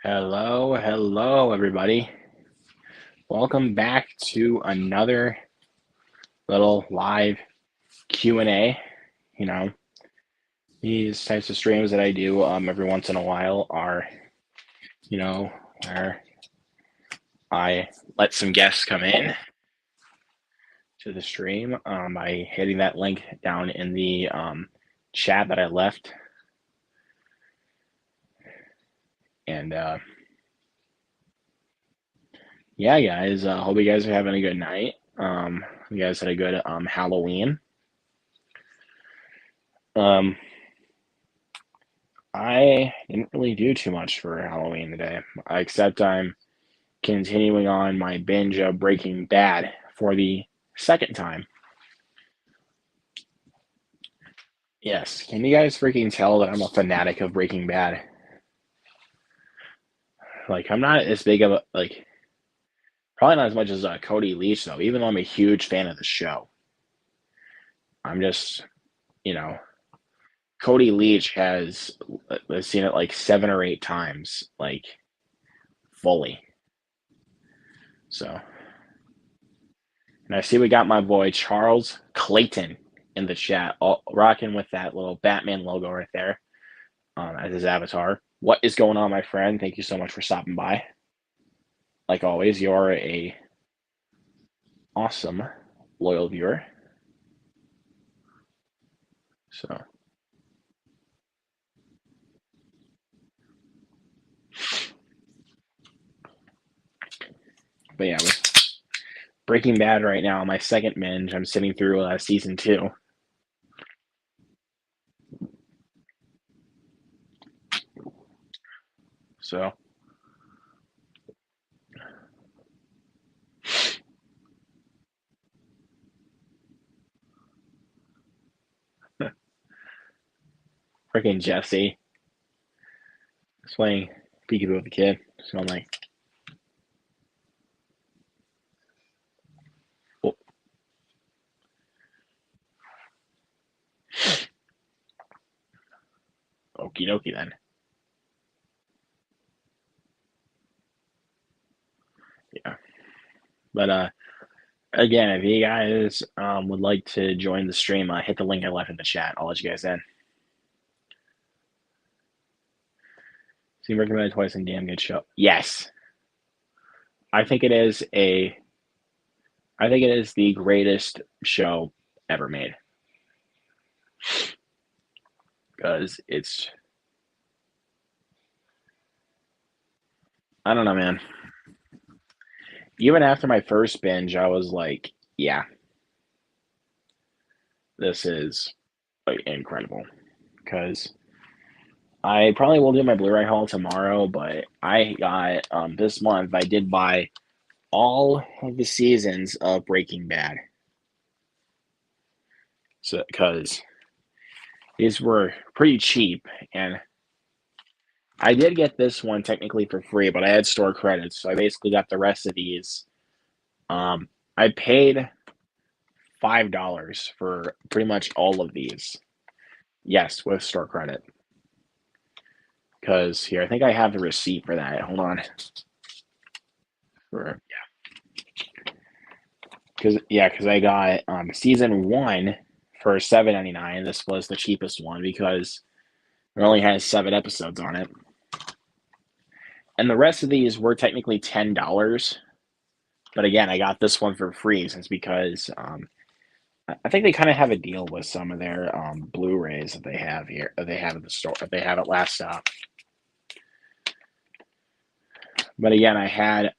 Hello, everybody. Welcome back to another little live Q&A. You know, these types of streams that I do every once in a while are, where I let some guests come in to the stream by hitting that link down in the chat that I left. And yeah, guys, hope you guys are having a good night. You guys had a good Halloween. I didn't really do too much for Halloween today, except I'm continuing on my binge of Breaking Bad for the second time. Yes, can you guys freaking tell that I'm a fanatic of Breaking Bad? Like, I'm not as big of a, probably not as much as Cody Leach, though, even though I'm a huge fan of the show. I'm just, you know, Cody Leach has, I've seen it like 7 or 8 times, like, fully. So, and I see we got my boy Charles Clayton in the chat, all, rocking with that little Batman logo right there as his avatar. What is going on, my friend? Thank you so much for stopping by. Like always, you're a awesome, loyal viewer. So, but yeah, with Breaking Bad right now, my second binge. I'm sitting through season 2. So, freaking Jesse is playing peekaboo with the kid. So I'm like, oh. Okie dokie then. Yeah, but again, if you guys would like to join the stream, hit the link I left in the chat. I'll let you guys in. Seen recommended twice and damn good show. Yes, I think it is the greatest show ever made because it's. I don't know, man. Even after my first binge, I was like, yeah, this is like incredible because I probably will do my Blu-ray haul tomorrow, but I got this month I did buy all of the seasons of Breaking Bad. So because these were pretty cheap, and I did get this one technically for free, but I had store credits, so I basically got the rest of these. I paid $5 for pretty much all of these. Yes, with store credit. Because here, I think I have the receipt for that. Hold on. Because I got season 1 for $7.99. This was the cheapest one because it only has 7 episodes on it. And the rest of these were technically $10. But again, I got this one for free since because I think they kind of have a deal with some of their Blu-rays that they have here. They have at the store. They have at Last Stop. But again, I had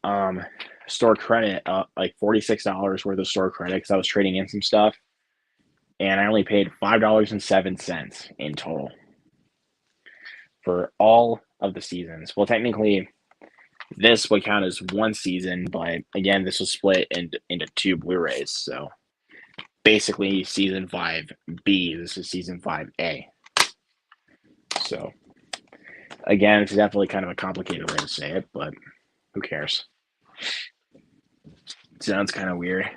store credit, like $46 worth of store credit because I was trading in some stuff, and I only paid $5.07 in total for all of the seasons. Well, technically, this would count as one season, but again, this was split into 2 Blu-rays. So basically, season 5B. This is season 5A. So again, it's definitely kind of a complicated way to say it, but who cares? It sounds kind of weird.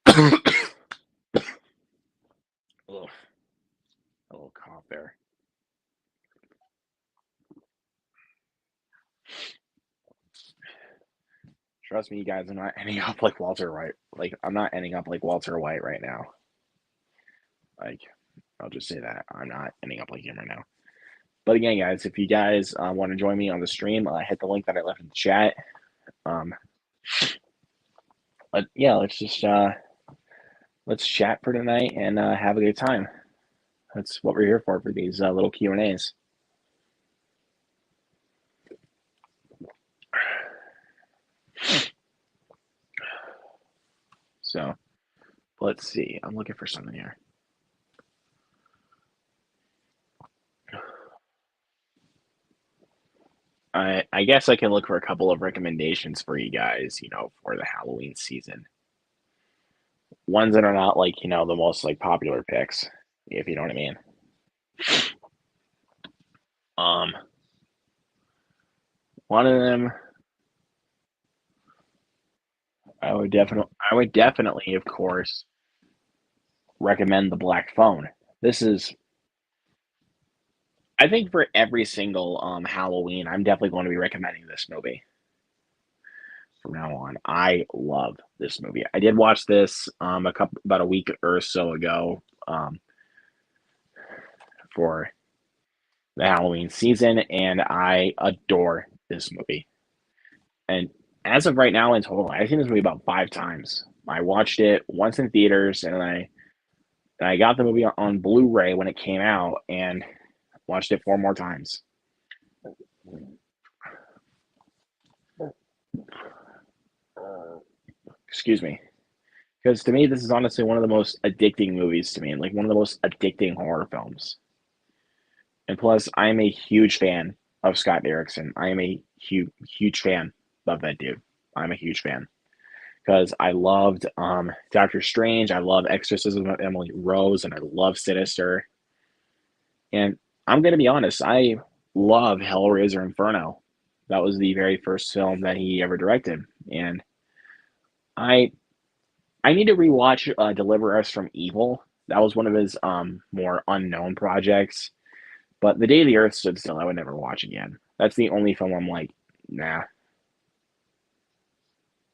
A little cough there. trust me, you guys, I'm not ending up like Walter White. Like, I'm not ending up like Walter White right now. Like, I'll just say that I'm not ending up like him right now. But again, guys, if you guys want to join me on the stream, hit the link that I left in the chat. But yeah, let's just let's chat for tonight and have a good time. That's what we're here for these little Q&As. So let's see. I'm looking for something here. I guess I can look for a couple of recommendations for you guys, for the Halloween season. Ones that are not like, the most like popular picks, if you know what I mean. One of them I would definitely, of course, recommend The Black Phone. This is, I think, for every single Halloween, I'm definitely going to be recommending this movie from now on. I love this movie. I did watch this about a week or so ago for the Halloween season, and I adore this movie. And as of right now, in total, I've seen this movie about 5 times. I watched it once in theaters, and I got the movie on Blu-ray when it came out, and watched it 4 more times. Excuse me. Because to me, this is honestly one of the most addicting movies to me, and like one of the most addicting horror films. And plus, I'm a huge fan of Scott Derrickson. I am a huge fan of that dude. I'm a huge fan because I loved Doctor Strange. I love Exorcism of Emily Rose, and I love Sinister. And I'm gonna be honest, I love Hellraiser Inferno. That was the very first film that he ever directed, and I I need to rewatch Deliver Us from Evil. That was one of his more unknown projects. But The Day the Earth Stood Still, I would never watch again. That's the only film I'm like, nah.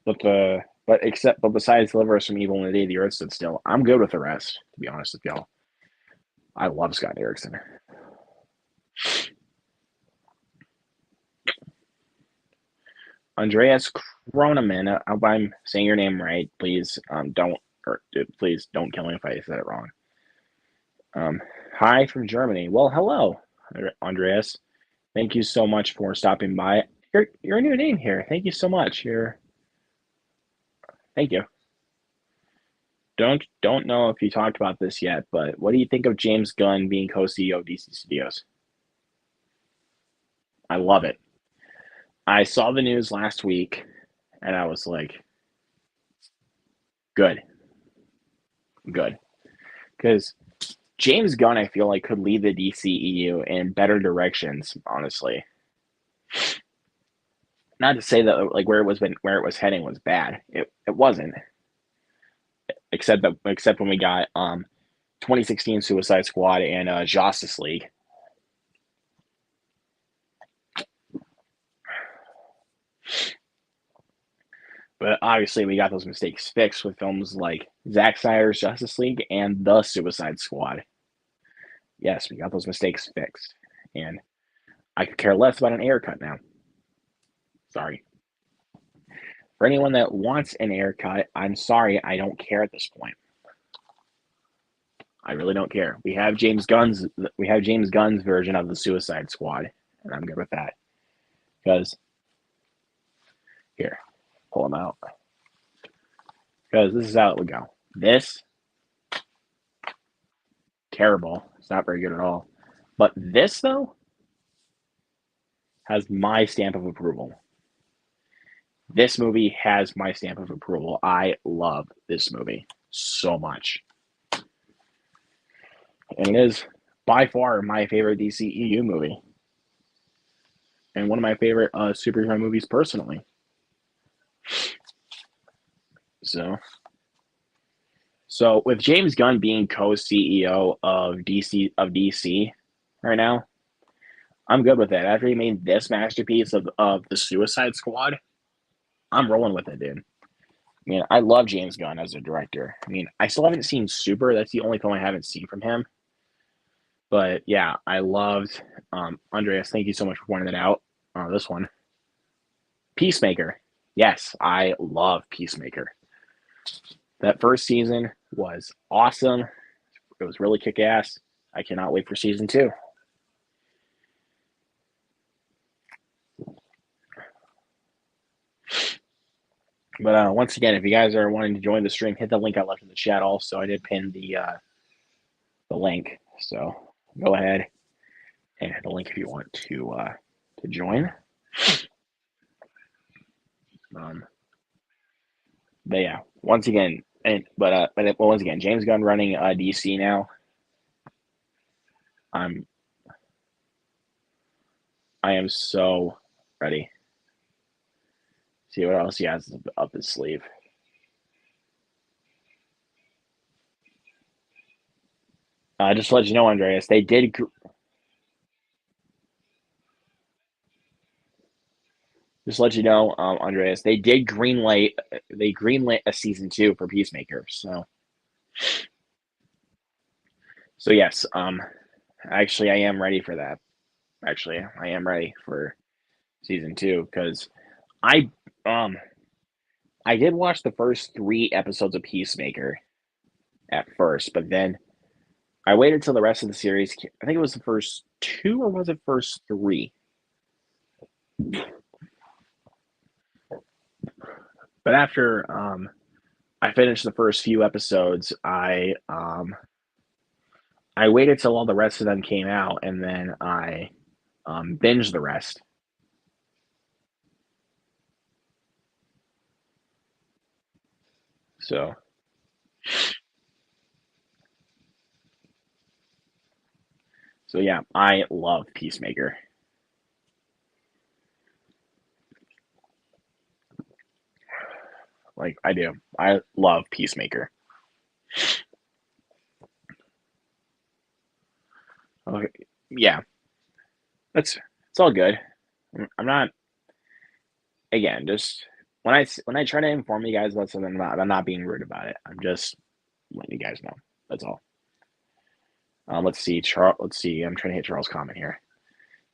But besides Deliver Us from Evil and The Day the Earth Stood Still, I'm good with the rest, to be honest with y'all. I love Scott Derrickson. Andreas Kroneman, I hope I'm saying your name right. Please please don't kill me if I said it wrong. Hi from Germany. Well, hello, Andreas. Thank you so much for stopping by. You're a new name here. Thank you so much. Thank you. Don't know if you talked about this yet, but what do you think of James Gunn being co-CEO of DC Studios? I love it. I saw the news last week, and I was like, good, because James Gunn, I feel like, could lead the DCEU in better directions. Honestly, not to say that like where it was heading was bad. It wasn't, except when we got 2016 Suicide Squad and Justice League. But obviously, we got those mistakes fixed with films like Zack Snyder's Justice League and The Suicide Squad. Yes, we got those mistakes fixed. And I could care less about an Ayer cut now. Sorry. For anyone that wants an Ayer cut, I'm sorry, I don't care at this point. I really don't care. We have James Gunn's version of the Suicide Squad, and I'm good with that. Because here, pull them out. Because this is how it would go. This, terrible. It's not very good at all. But this, though, has my stamp of approval. This movie has my stamp of approval. I love this movie so much. And it is by far my favorite DCEU movie. And one of my favorite superhero movies personally. So with James Gunn being co-CEO of DC right now, I'm good with that. After he made this masterpiece of the Suicide Squad, I'm rolling with it, dude. I mean, I love James Gunn as a director. I mean, I still haven't seen Super. That's the only film I haven't seen from him. But yeah, I loved Andreas. Thank you so much for pointing that out. This one, Peacemaker. Yes, I love Peacemaker. That first season was awesome. It was really kick ass. I cannot wait for season 2. But once again, if you guys are wanting to join the stream, hit the link I left in the chat. Also, I did pin the link, so go ahead and hit the link if you want to join. But yeah, once again, once again, James Gunn running DC now. I am so ready. See what else he has up his sleeve. Just to let you know, Andreas, they did. Just to let you know, Andreas, they did greenlight. They greenlit a season 2 for Peacemaker. So yes, actually, I am ready for that. Actually, I am ready for season 2 because I I did watch the first 3 episodes of Peacemaker at first, but then I waited till the rest of the series. I think it was the first 2 or was it first 3? But after I finished the first few episodes, I waited till all the rest of them came out, and then I binged the rest. So yeah, I love Peacemaker. Like I do. I love Peacemaker. Okay. Yeah, it's all good. I'm not again just when I try to inform you guys about something, I'm not being rude about it. I'm just letting you guys know. That's all. Let's see, Charles. Let's see. I'm trying to hit Charles' comment here.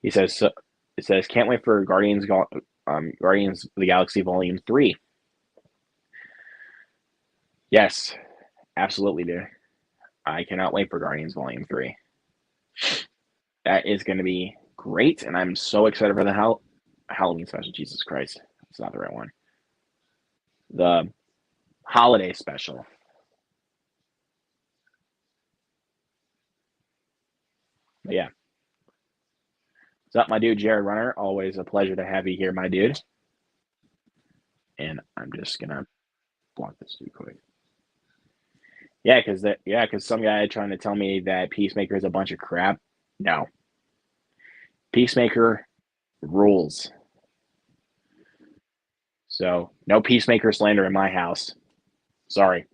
He says, so, "It says can't wait for Guardians of the Galaxy Volume 3." Yes, absolutely, dude. I cannot wait for Guardians Volume 3. That is going to be great, and I'm so excited for the Halloween special. Jesus Christ, it's not the right one. The holiday special. But yeah. What's up, my dude, Jared Runner? Always a pleasure to have you here, my dude. And I'm just gonna block this too quick. Yeah, because some guy trying to tell me that Peacemaker is a bunch of crap. No, Peacemaker rules. So no Peacemaker slander in my house. Sorry,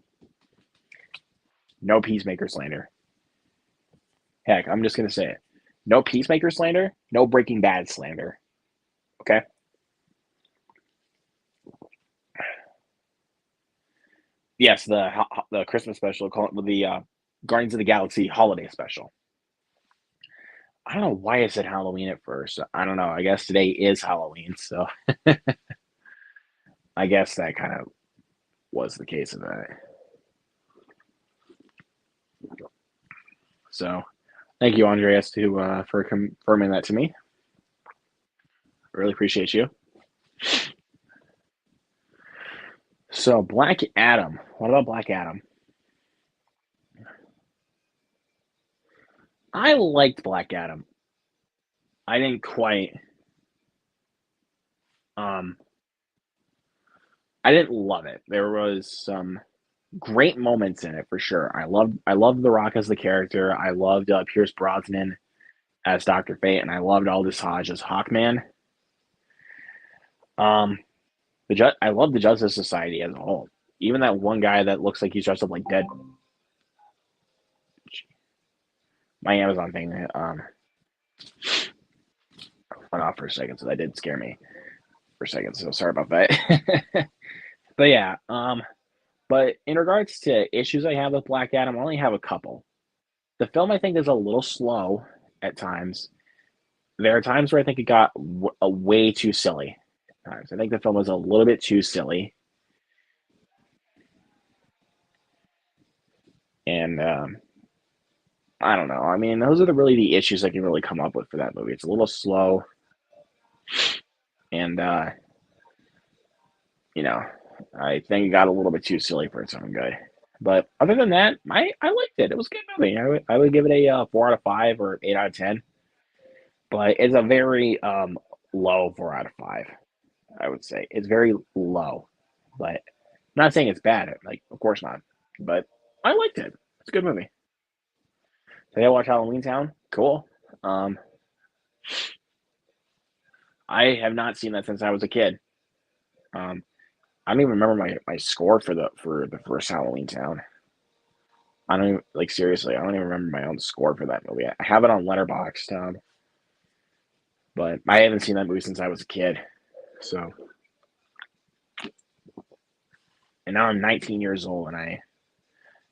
no Peacemaker slander. Heck, I'm just gonna say it. No Peacemaker slander. No Breaking Bad slander. Okay. Yes, the Christmas special, call it the Guardians of the Galaxy holiday special. I don't know why I said Halloween at first. I don't know. I guess today is Halloween, so I guess that kind of was the case of that. So, thank you, Andreas, for confirming that to me. Really appreciate you. So, Black Adam. What about Black Adam? I liked Black Adam. I didn't quite. I didn't love it. There was some great moments in it for sure. I loved The Rock as the character. I loved Pierce Brosnan as Doctor Fate, and I loved Aldous Hodge as Hawkman. I love the Justice Society as a whole. Even that one guy that looks like he's dressed up like Dead. My Amazon thing went off for a second, so that did scare me. for a second, so sorry about that. But yeah, but in regards to issues I have with Black Adam, I only have a couple. The film I think is a little slow at times. There are times where I think it got way too silly. At times I think the film was a little bit too silly, and I don't know. I mean, those are really the issues I can really come up with for that movie. It's a little slow, and you know, I think it got a little bit too silly for its own good. But other than that, I liked it. It was a good movie. I would give it a 4 out of 5 or 8 out of 10. But it's a very low 4 out of 5. I would say it's very low. But I'm not saying it's bad. Like, of course not. But I liked it. It's a good movie. Did I watch Halloween Town? Cool. Um, I have not seen that since I was a kid. Um, I don't even remember my score for the first Halloween Town. I don't even, like, seriously. I don't even remember my own score for that movie. I have it on Letterboxd, but I haven't seen that movie since I was a kid. So, and now I'm 19 years old, and I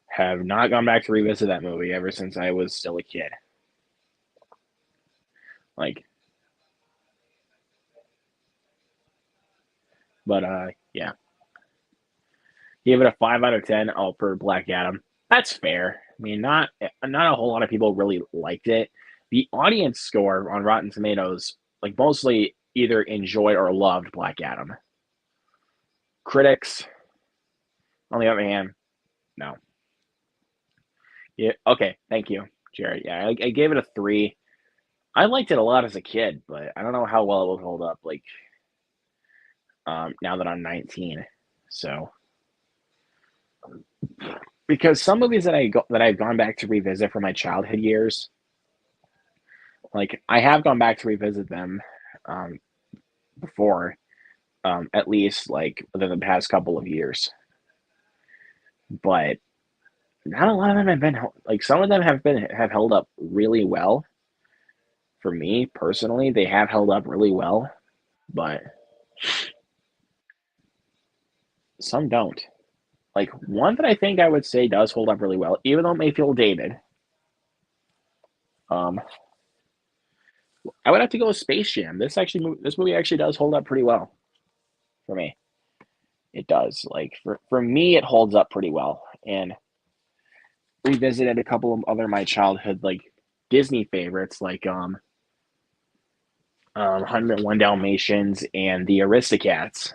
have not gone back to revisit that movie ever since I was still a kid. Like, but yeah, give it a 5 out of 10. Oh, for Black Adam, that's fair. I mean, not a whole lot of people really liked it. The audience score on Rotten Tomatoes, like, mostly either enjoyed or loved Black Adam. Critics, on the other hand, no. Yeah, okay, thank you, Jared. Yeah, I gave it a 3. I liked it a lot as a kid, but I don't know how well it will hold up. Like, now that I'm 19, so because some movies that I've gone back to revisit from my childhood years, like, I have gone back to revisit them um, before, at least like within the past couple of years, but not a lot of them have been like some of them have held up really well. For me personally, they have held up really well, but some don't. Like, one that I think I would say does hold up really well, even though it may feel dated. Um, I would have to go with Space Jam. This movie actually does hold up pretty well for me. It does. Like, for me, it holds up pretty well. And revisited a couple of other my childhood, like, Disney favorites, like 101 Dalmatians and the Aristocats.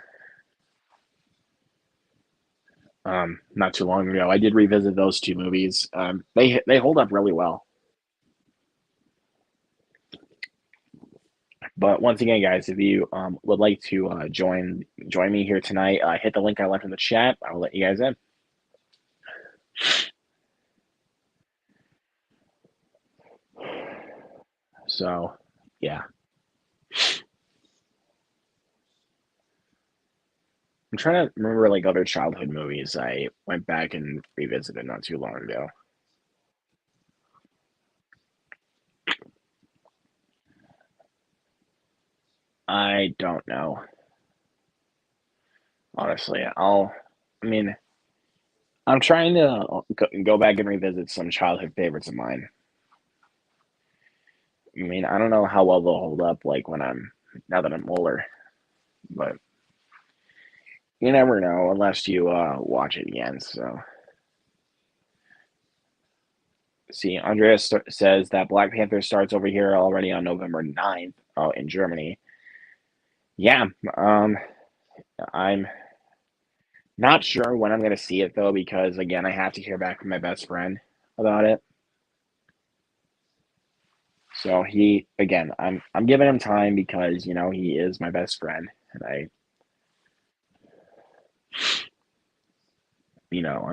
Not too long ago, I did revisit those two movies. They hold up really well. But once again, guys, if you would like to join me here tonight, hit the link I left in the chat. I'll let you guys in. So, yeah. I'm trying to remember, like, other childhood movies I went back and revisited not too long ago. I don't know. Honestly, I mean, I'm trying to go back and revisit some childhood favorites of mine. I mean, I don't know how well they'll hold up, like, now that I'm older, but you never know unless you watch it again. So, see, Andreas says that Black Panther starts over here already on November 9th, in Germany. Yeah, I'm not sure when I'm going to see it, though, because, again, I have to hear back from my best friend about it. So I'm giving him time because, he is my best friend, and I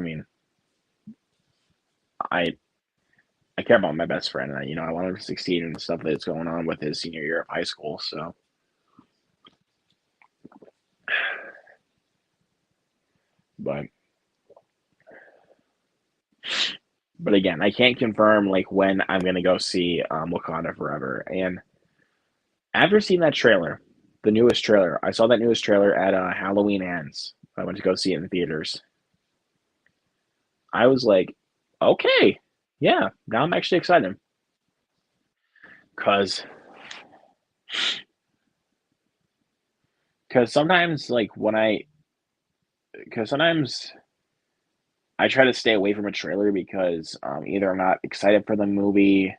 mean, I I care about my best friend, and I want him to succeed in the stuff that's going on with his senior year of high school. So, but again, I can't confirm, like, when I'm gonna go see Wakanda Forever. And after seeing that trailer, the newest trailer. I saw that newest trailer at Halloween Ends. I went to go see it in theaters. I was like, okay, yeah, now I'm actually excited because sometimes like when I because sometimes I try to stay away from a trailer because either I'm not excited for the movie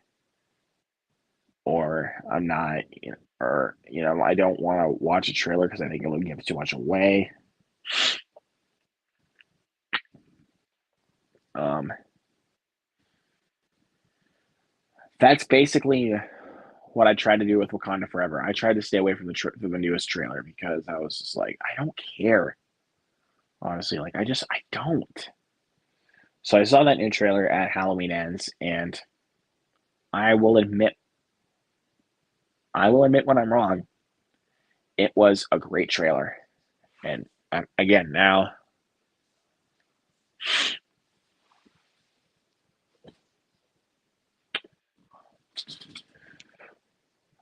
or I'm not, or I don't want to watch a trailer because I think it will give too much away. Um, that's basically what I tried to do with Wakanda Forever. I tried to stay away from the newest trailer because I was just like, I don't care. Honestly, like I don't. So I saw that new trailer at Halloween Ends, and I will admit, when I'm wrong. It was a great trailer, and again now,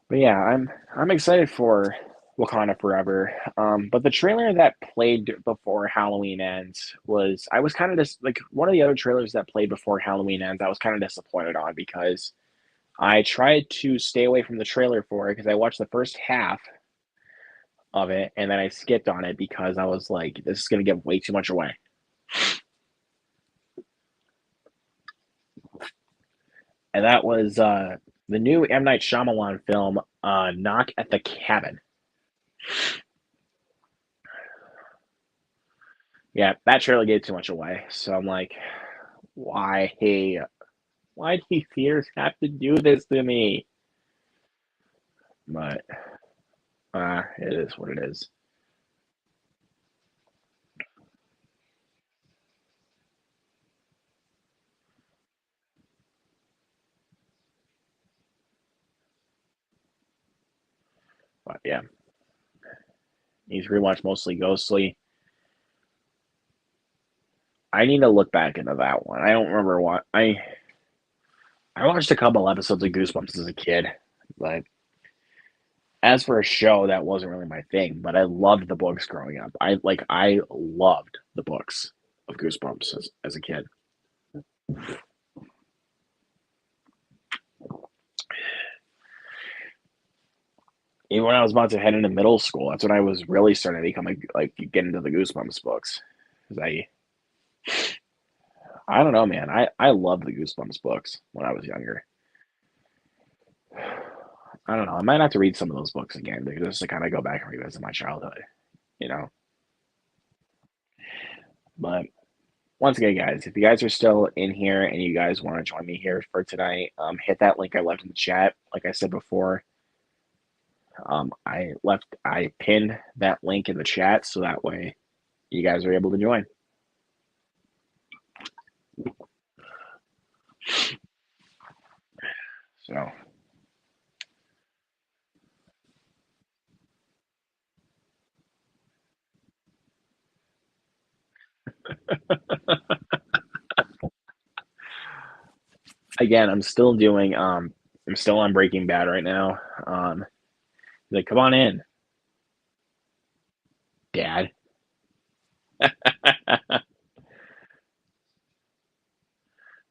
but yeah, I'm excited for Wakanda Forever. But the trailer that played before Halloween Ends was I was kind of just like one of the other trailers that played before Halloween Ends. I was kind of disappointed on because I tried to stay away from the trailer for it because I watched the first half of it and then I skipped on it because I was like, this is gonna give way too much away. And that was the new M Night Shyamalan film, Knock at the Cabin. Yeah, that trailer gave too much away. So I'm like, why? Hey, why do you theaters have to do this to me? But it is what it is. But yeah, he's rewatched mostly Ghostly. I need to look back into that one. I don't remember what I watched a couple episodes of Goosebumps as a kid, but as for a show, that wasn't really my thing. But I loved the books growing up. I loved the books of Goosebumps as a kid. Even when I was about to head into middle school, that's when I was really starting to become like get into the Goosebumps books. Because I don't know, man. I loved the Goosebumps books when I was younger. I don't know. I might have to read some of those books again because just to kind of go back and revisit my childhood, you know. But once again, guys, if you guys are still in here and you guys want to join me here for tonight, hit that link I left in the chat. Like I said before, I pinned that link in the chat so that way you guys are able to join. So again, I'm still on Breaking Bad right now. Like, come on in, Dad.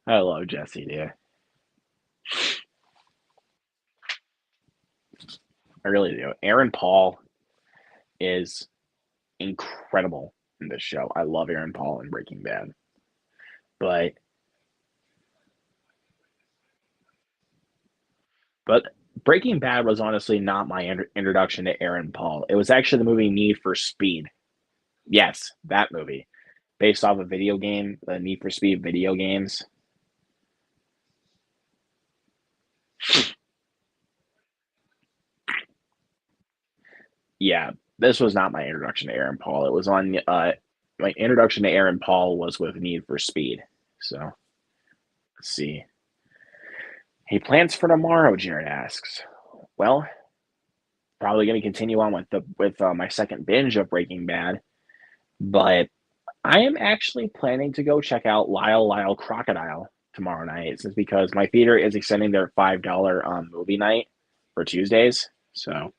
I love Jesse, dude. I really do. Aaron Paul is incredible in this show. I love Aaron Paul in Breaking Bad, but but Breaking Bad was honestly not my introduction to Aaron Paul. It was actually the movie Need for Speed. Yes, that movie, based off a video game, the Need for Speed video games. Yeah, this was not my introduction to Aaron Paul. It was on my introduction to Aaron Paul was with Need for Speed. So let's see. Hey, plans for tomorrow? Jared asks. Well, probably going to continue on with my second binge of Breaking Bad, but I am actually planning to go check out Lyle Crocodile tomorrow night, since because my theater is extending their $5 movie night for Tuesdays. So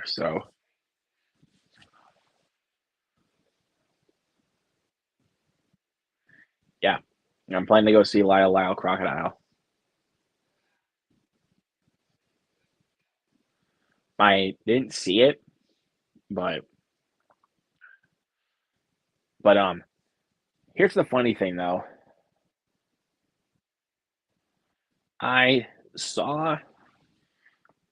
So yeah, I'm planning to go see Lyle Lyle Crocodile. I didn't see it, but but here's the funny thing though. I saw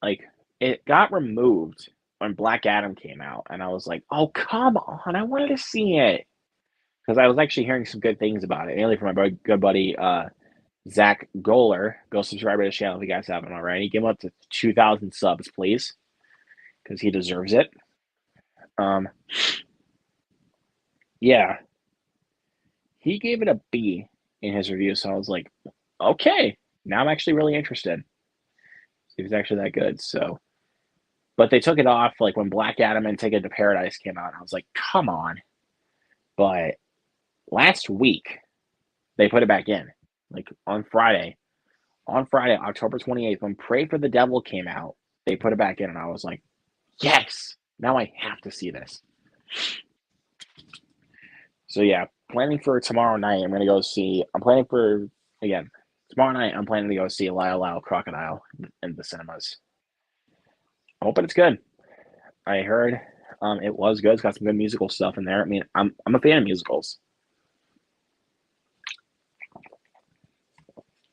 like it got removed when Black Adam came out, and I was like, "Oh come on! I wanted to see it." Because I was actually hearing some good things about it, mainly from my good buddy Zach Goler. Go subscribe to his channel if you guys haven't already. Give him up to 2,000 subs, please, because he deserves it. Um, yeah, he gave it a B in his review, so I was like, okay, now I'm actually really interested. It was actually that good. So, but they took it off like when Black Adam and Ticket to Paradise came out. And I was like, come on. But last week they put it back in, like on Friday. On Friday, October 28th, when Pray for the Devil came out, they put it back in, and I was like, yes, now I have to see this. So yeah, planning for tomorrow night. I'm gonna go see. I'm planning for again tomorrow night. I'm planning to go see Lyle Lyle Crocodile in the cinemas. I'm hoping it's good. I heard it was good. It's got some good musical stuff in there. I mean, I'm a fan of musicals.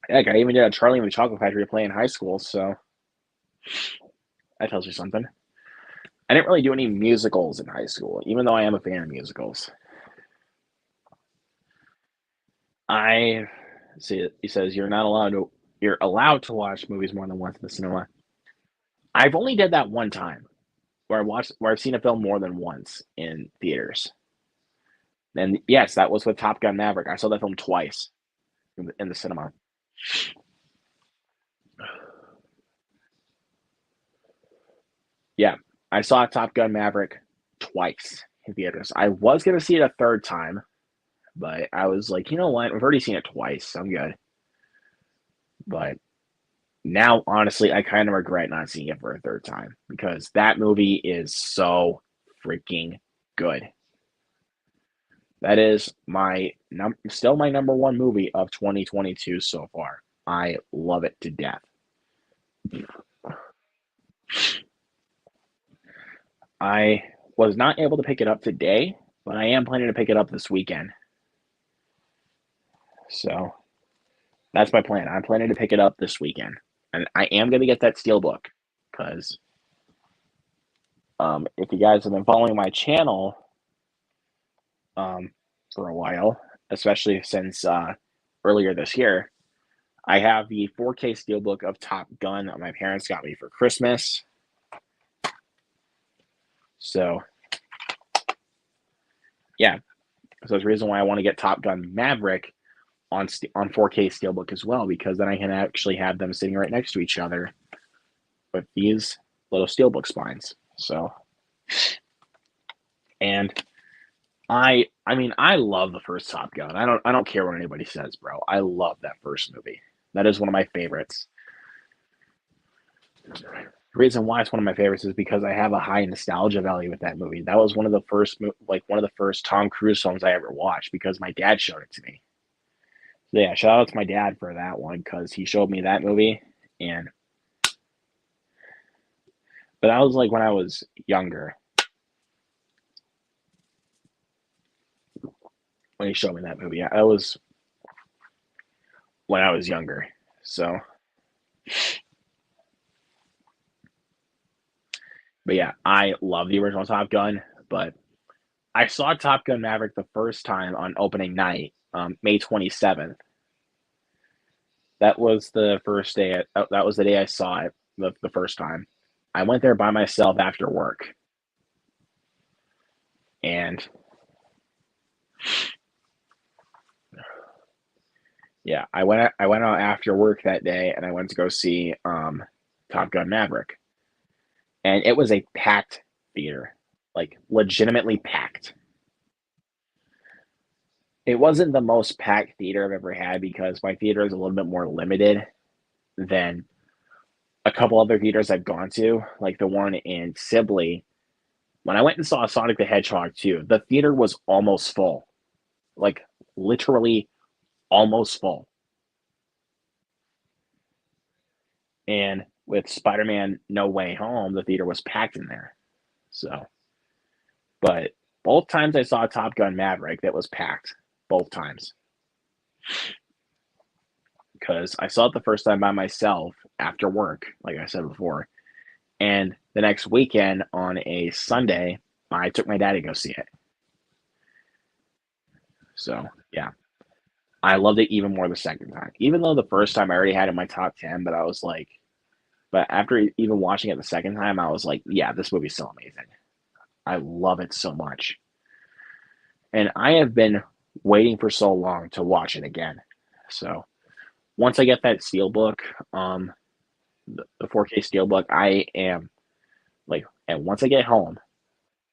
Heck, I even did a Charlie and the Chocolate Factory play in high school, so that tells you something. I didn't really do any musicals in high school, even though I am a fan of musicals. I see. He says you're not allowed to. You're allowed to watch movies more than once in the cinema. I've only did that one time where I've seen a film more than once in theaters. And yes, that was with Top Gun Maverick. I saw that film twice in the cinema. Yeah, I saw Top Gun Maverick twice in theaters. I was gonna see it a third time, but I was like, you know what? I've already seen it twice. I'm good. But now, honestly, I kind of regret not seeing it for a third time because that movie is so freaking good. That is still my number one movie of 2022 so far. I love it to death. I was not able to pick it up today, but I am planning to pick it up this weekend. So that's my plan. I'm planning to pick it up this weekend, and I am going to get that steelbook because if you guys have been following my channel for a while, especially since earlier this year, I have the 4K steelbook of Top Gun that my parents got me for Christmas. So yeah, so that's the reason why I want to get Top Gun Maverick on 4K steelbook as well, because then I can actually have them sitting right next to each other with these little steelbook spines. So, and I mean I love the first Top Gun. I don't care what anybody says, bro. I love that first movie. That is one of my favorites. The reason why it's one of my favorites is because I have a high nostalgia value with that movie. That was one of the first Tom Cruise films I ever watched because my dad showed it to me. So yeah, shout out to my dad for that one because he showed me that movie, and but that was like when I was younger when he showed me that movie. Yeah, that was when I was younger. So, but yeah, I love the original Top Gun, but I saw Top Gun Maverick the first time on opening night, May 27th. That was the first day. That was the day I saw it the first time. I went there by myself after work, and yeah, I went out after work that day, and I went to go see Top Gun Maverick, and it was a packed theater, like legitimately packed. It wasn't the most packed theater I've ever had because my theater is a little bit more limited than a couple other theaters I've gone to, like the one in Sibley. When I went and saw Sonic the Hedgehog 2, the theater was almost full. Like literally almost full. And with Spider-Man No Way Home, the theater was packed in there. So, but both times I saw Top Gun Maverick, that was packed. Both times. Because I saw it the first time by myself after work, like I said before. And the next weekend on a Sunday, I took my dad to go see it. So, yeah. I loved it even more the second time. Even though the first time I already had it in my top 10, but I was like, but after even watching it the second time, I was like, yeah, this movie's so amazing. I love it so much. And I have been waiting for so long to watch it again. So once I get that steelbook, the 4K steelbook, I am like, and once I get home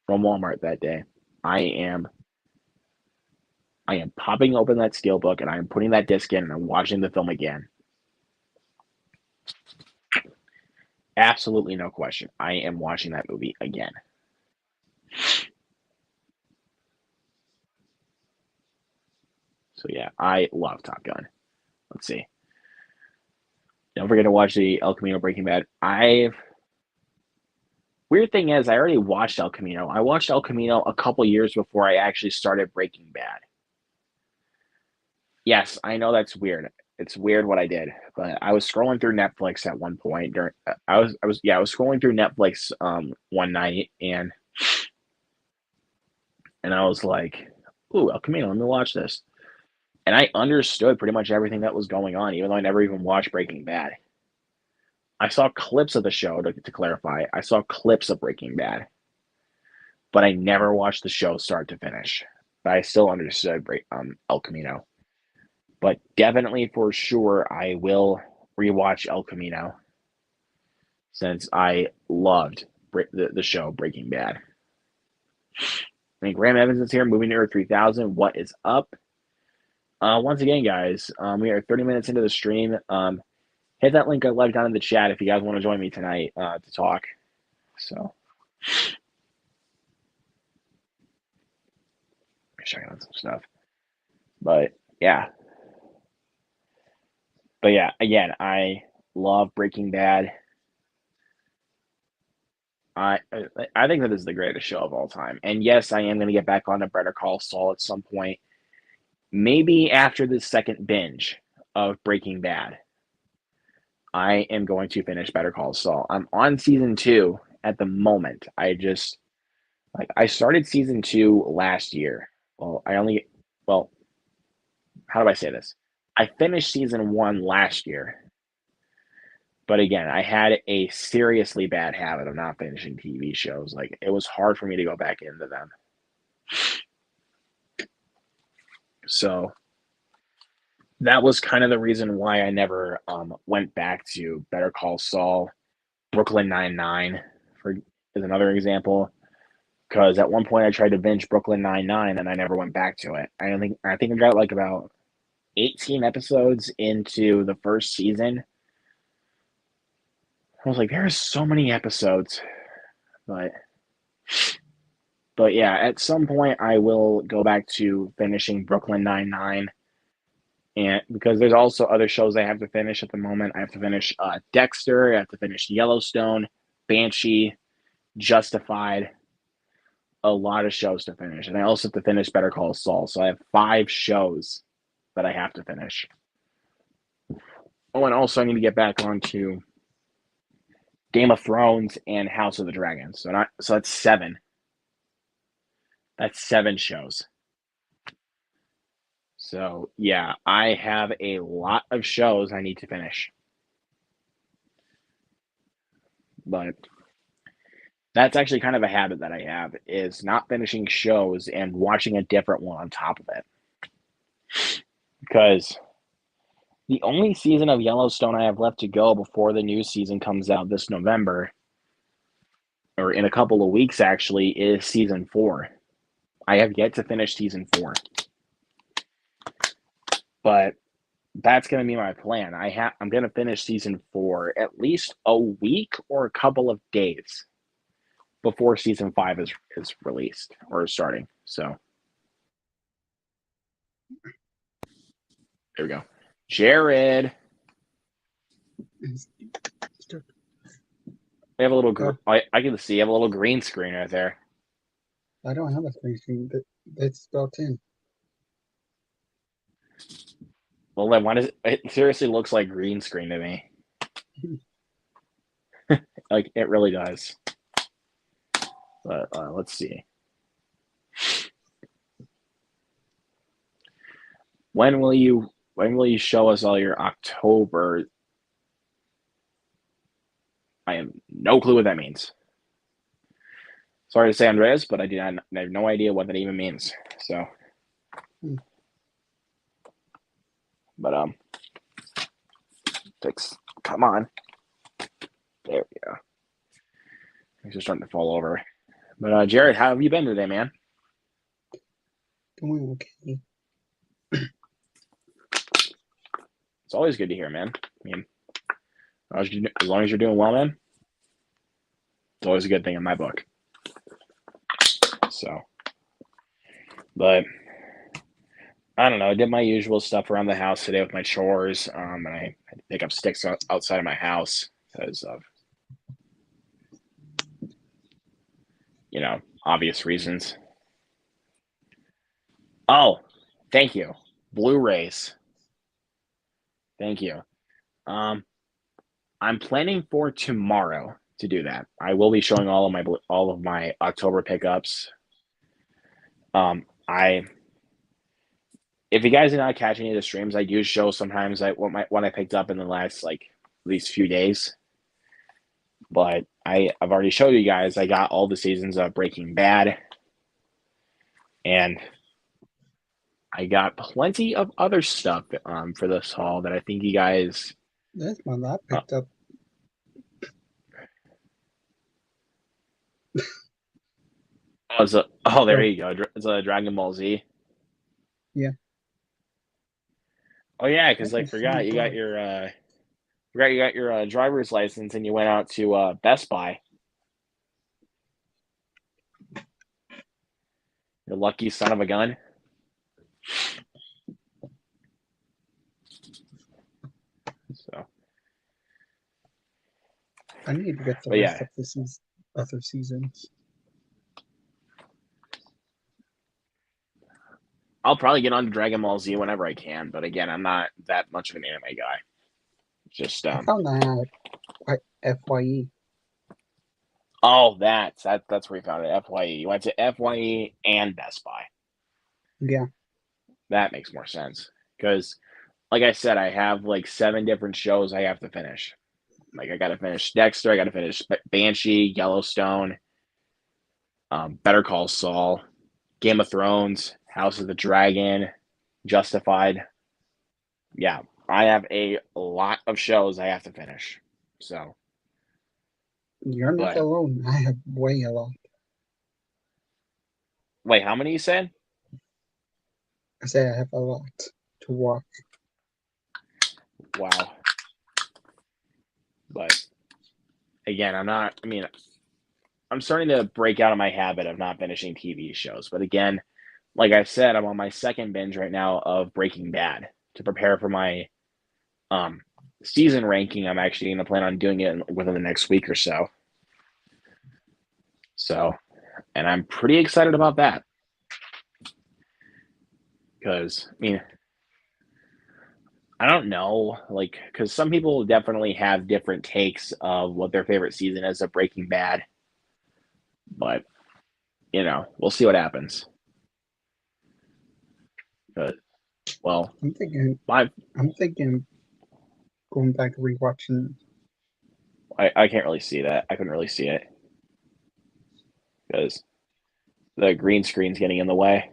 from Walmart that day, I am popping open that steelbook and I am putting that disc in and I'm watching the film again. Absolutely no question. I am watching that movie again. So yeah, I love Top Gun. Let's see. Don't forget to watch the El Camino Breaking Bad. Weird thing is, I already watched El Camino. I watched El Camino a couple years before I actually started Breaking Bad. Yes, I know that's weird. It's weird what I did, but I was scrolling through Netflix at one point during. I was scrolling through Netflix one night and I was like, "Ooh, El Camino, let me watch this." And I understood pretty much everything that was going on, even though I never even watched Breaking Bad. I saw clips of the show to clarify. I saw clips of Breaking Bad, but I never watched the show start to finish. But I still understood El Camino. But definitely for sure, I will rewatch El Camino since I loved the show Breaking Bad. I mean, Graham Evans is here, moving to Earth 3000. What is up? Once again, guys, we are 30 minutes into the stream. Hit that link I left down in the chat if you guys want to join me tonight to talk. So, checking out some stuff. But yeah. Again, I love Breaking Bad. I think that is the greatest show of all time. And yes, I am going to get back on to Better Call Saul at some point. Maybe after the second binge of Breaking Bad, I am going to finish Better Call Saul. I'm on season 2 at the moment. I started season 2 last year. Well, how do I say this? I finished season 1 last year. But again, I had a seriously bad habit of not finishing TV shows. Like it was hard for me to go back into them. So that was kind of the reason why I never went back to Better Call Saul. Brooklyn Nine-Nine is another example. Because at one point I tried to binge Brooklyn Nine-Nine and I never went back to it. I think I got like about 18 episodes into the first season. I was like, there are so many episodes, but yeah, at some point I will go back to finishing Brooklyn Nine-Nine, and because there's also other shows I have to finish at the moment. I have to finish Dexter. I have to finish Yellowstone, Banshee, Justified. A lot of shows to finish, and I also have to finish Better Call Saul. So I have 5 shows that I have to finish. Oh, and also I need to get back onto Game of Thrones and House of the Dragon. So that's 7. That's 7 shows. So yeah, I have a lot of shows I need to finish. But that's actually kind of a habit that I have, is not finishing shows and watching a different one on top of it. Because the only season of Yellowstone I have left to go before the new season comes out this November, or in a couple of weeks actually, is season 4. I have yet to finish season 4. But that's going to be my plan. I'm going to finish season 4 at least a week or a couple of days before season 5 is released or starting. So there we go. Jared, we have a little. I can see you have a little green screen right there. I don't have a green screen, but it's built in. Well, then why does it seriously looks like green screen to me? Like it really does. But let's see. When will you show us all your October? I have no clue what that means. Sorry to say, Andreas, but I have no idea what that even means. So, but come on. There we go. He's just starting to fall over. But Jared, how have you been today, man? Doing okay. It's always good to hear, man. I mean, as long as you're doing well, man, it's always a good thing in my book. So, but I don't know. I did my usual stuff around the house today with my chores, and I had to pick up sticks outside of my house because of, obvious reasons. Oh, thank you. Blu-rays. Thank you. I'm planning for tomorrow to do that. I will be showing all of my October pickups. If you guys did not catch any of the streams, I do show sometimes what I picked up in the last these few days. But I've already showed you guys I got all the seasons of Breaking Bad, and I got plenty of other stuff for this haul that I think you guys. That's one that I picked up. There you go. It's a Dragon Ball Z. Yeah. Oh yeah, because I forgot you got your driver's license and you went out to Best Buy. You lucky son of a gun. So I need to get the rest of the other seasons. I'll probably get on to Dragon Ball Z whenever I can, but again, I'm not that much of an anime guy. Just I found that at FYE. Oh, that's where you found it. FYE. You went to FYE and Best Buy. Yeah. That makes more sense because, like I said, I have 7 different shows I have to finish. I got to finish Dexter. I got to finish Banshee, Yellowstone, Better Call Saul, Game of Thrones, House of the Dragon, Justified. Yeah, I have a lot of shows I have to finish. So you're not alone. I have way a lot. Wait, how many you said? I say I have a lot to watch. Wow. But again, I'm starting to break out of my habit of not finishing TV shows. But again, like I said, I'm on my second binge right now of Breaking Bad to prepare for my season ranking. I'm actually going to plan on doing it within the next week or so. So, and I'm pretty excited about that. Because, I don't know, because some people definitely have different takes of what their favorite season is of Breaking Bad. But, we'll see what happens. But, well, I'm thinking going back and rewatching. I can't really see that. I couldn't really see it because the green screen's getting in the way.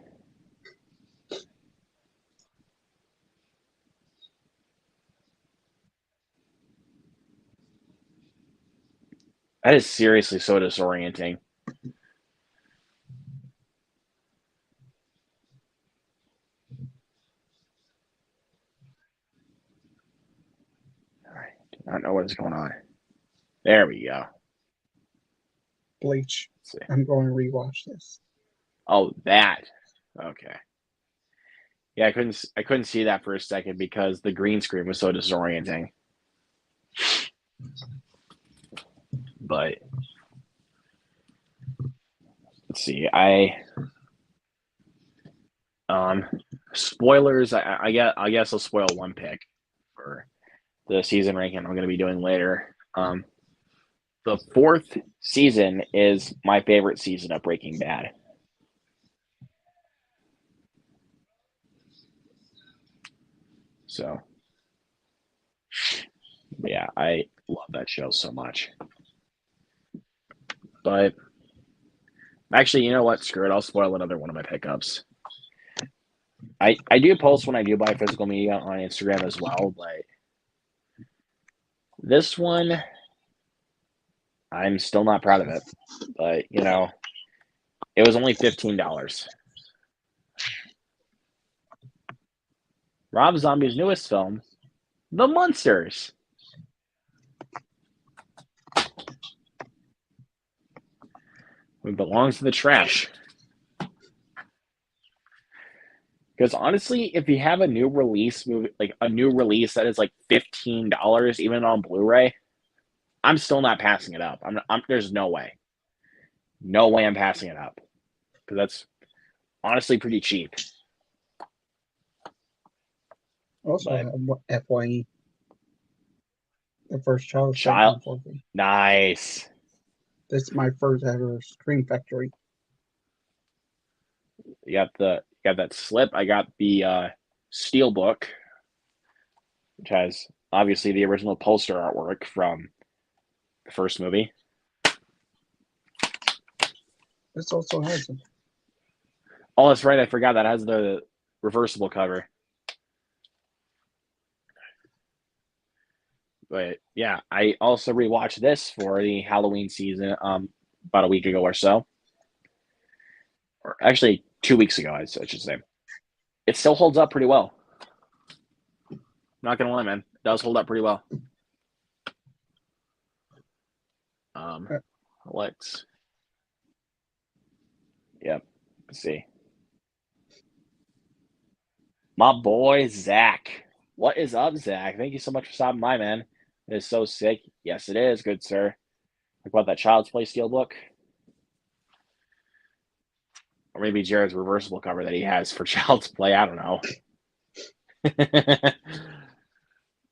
That is seriously so disorienting. not know what is going on. There we go. Bleach. I'm going to rewatch this. Oh, that. Okay. Yeah, I couldn't see that for a second because the green screen was so disorienting. But let's see. Spoilers. I guess I'll spoil one pick for the season ranking I'm going to be doing later. The fourth season is my favorite season of Breaking Bad. So, yeah, I love that show so much. But actually, you know what? Screw it. I'll spoil another one of my pickups. I do post when I do buy physical media on Instagram as well, but this one, I'm still not proud of it. But, you know, it was only $15. Rob Zombie's newest film, The Munsters. It belongs to the trash. Because honestly, if you have a new release movie, like a new release that is like $15, even on Blu-ray, I'm still not passing it up. There's no way. No way I'm passing it up. Because that's honestly pretty cheap. Also, FYE, the first Child. Nice. This is my first ever Scream Factory. You got that slip. I got the Steelbook, which has obviously the original poster artwork from the first movie. This also has it. Oh, that's right. I forgot that has the reversible cover. But yeah, I also rewatched this for the Halloween season about a week ago or so. Or actually 2 weeks ago, I should say. It still holds up pretty well. Not gonna lie, man. It does hold up pretty well. Let's see. My boy Zach. What is up, Zach? Thank you so much for stopping by, man. It is so sick. Yes, it is, good sir. Like what, that Child's Play Steelbook? Or maybe Jared's reversible cover that he has for Child's Play. I don't know.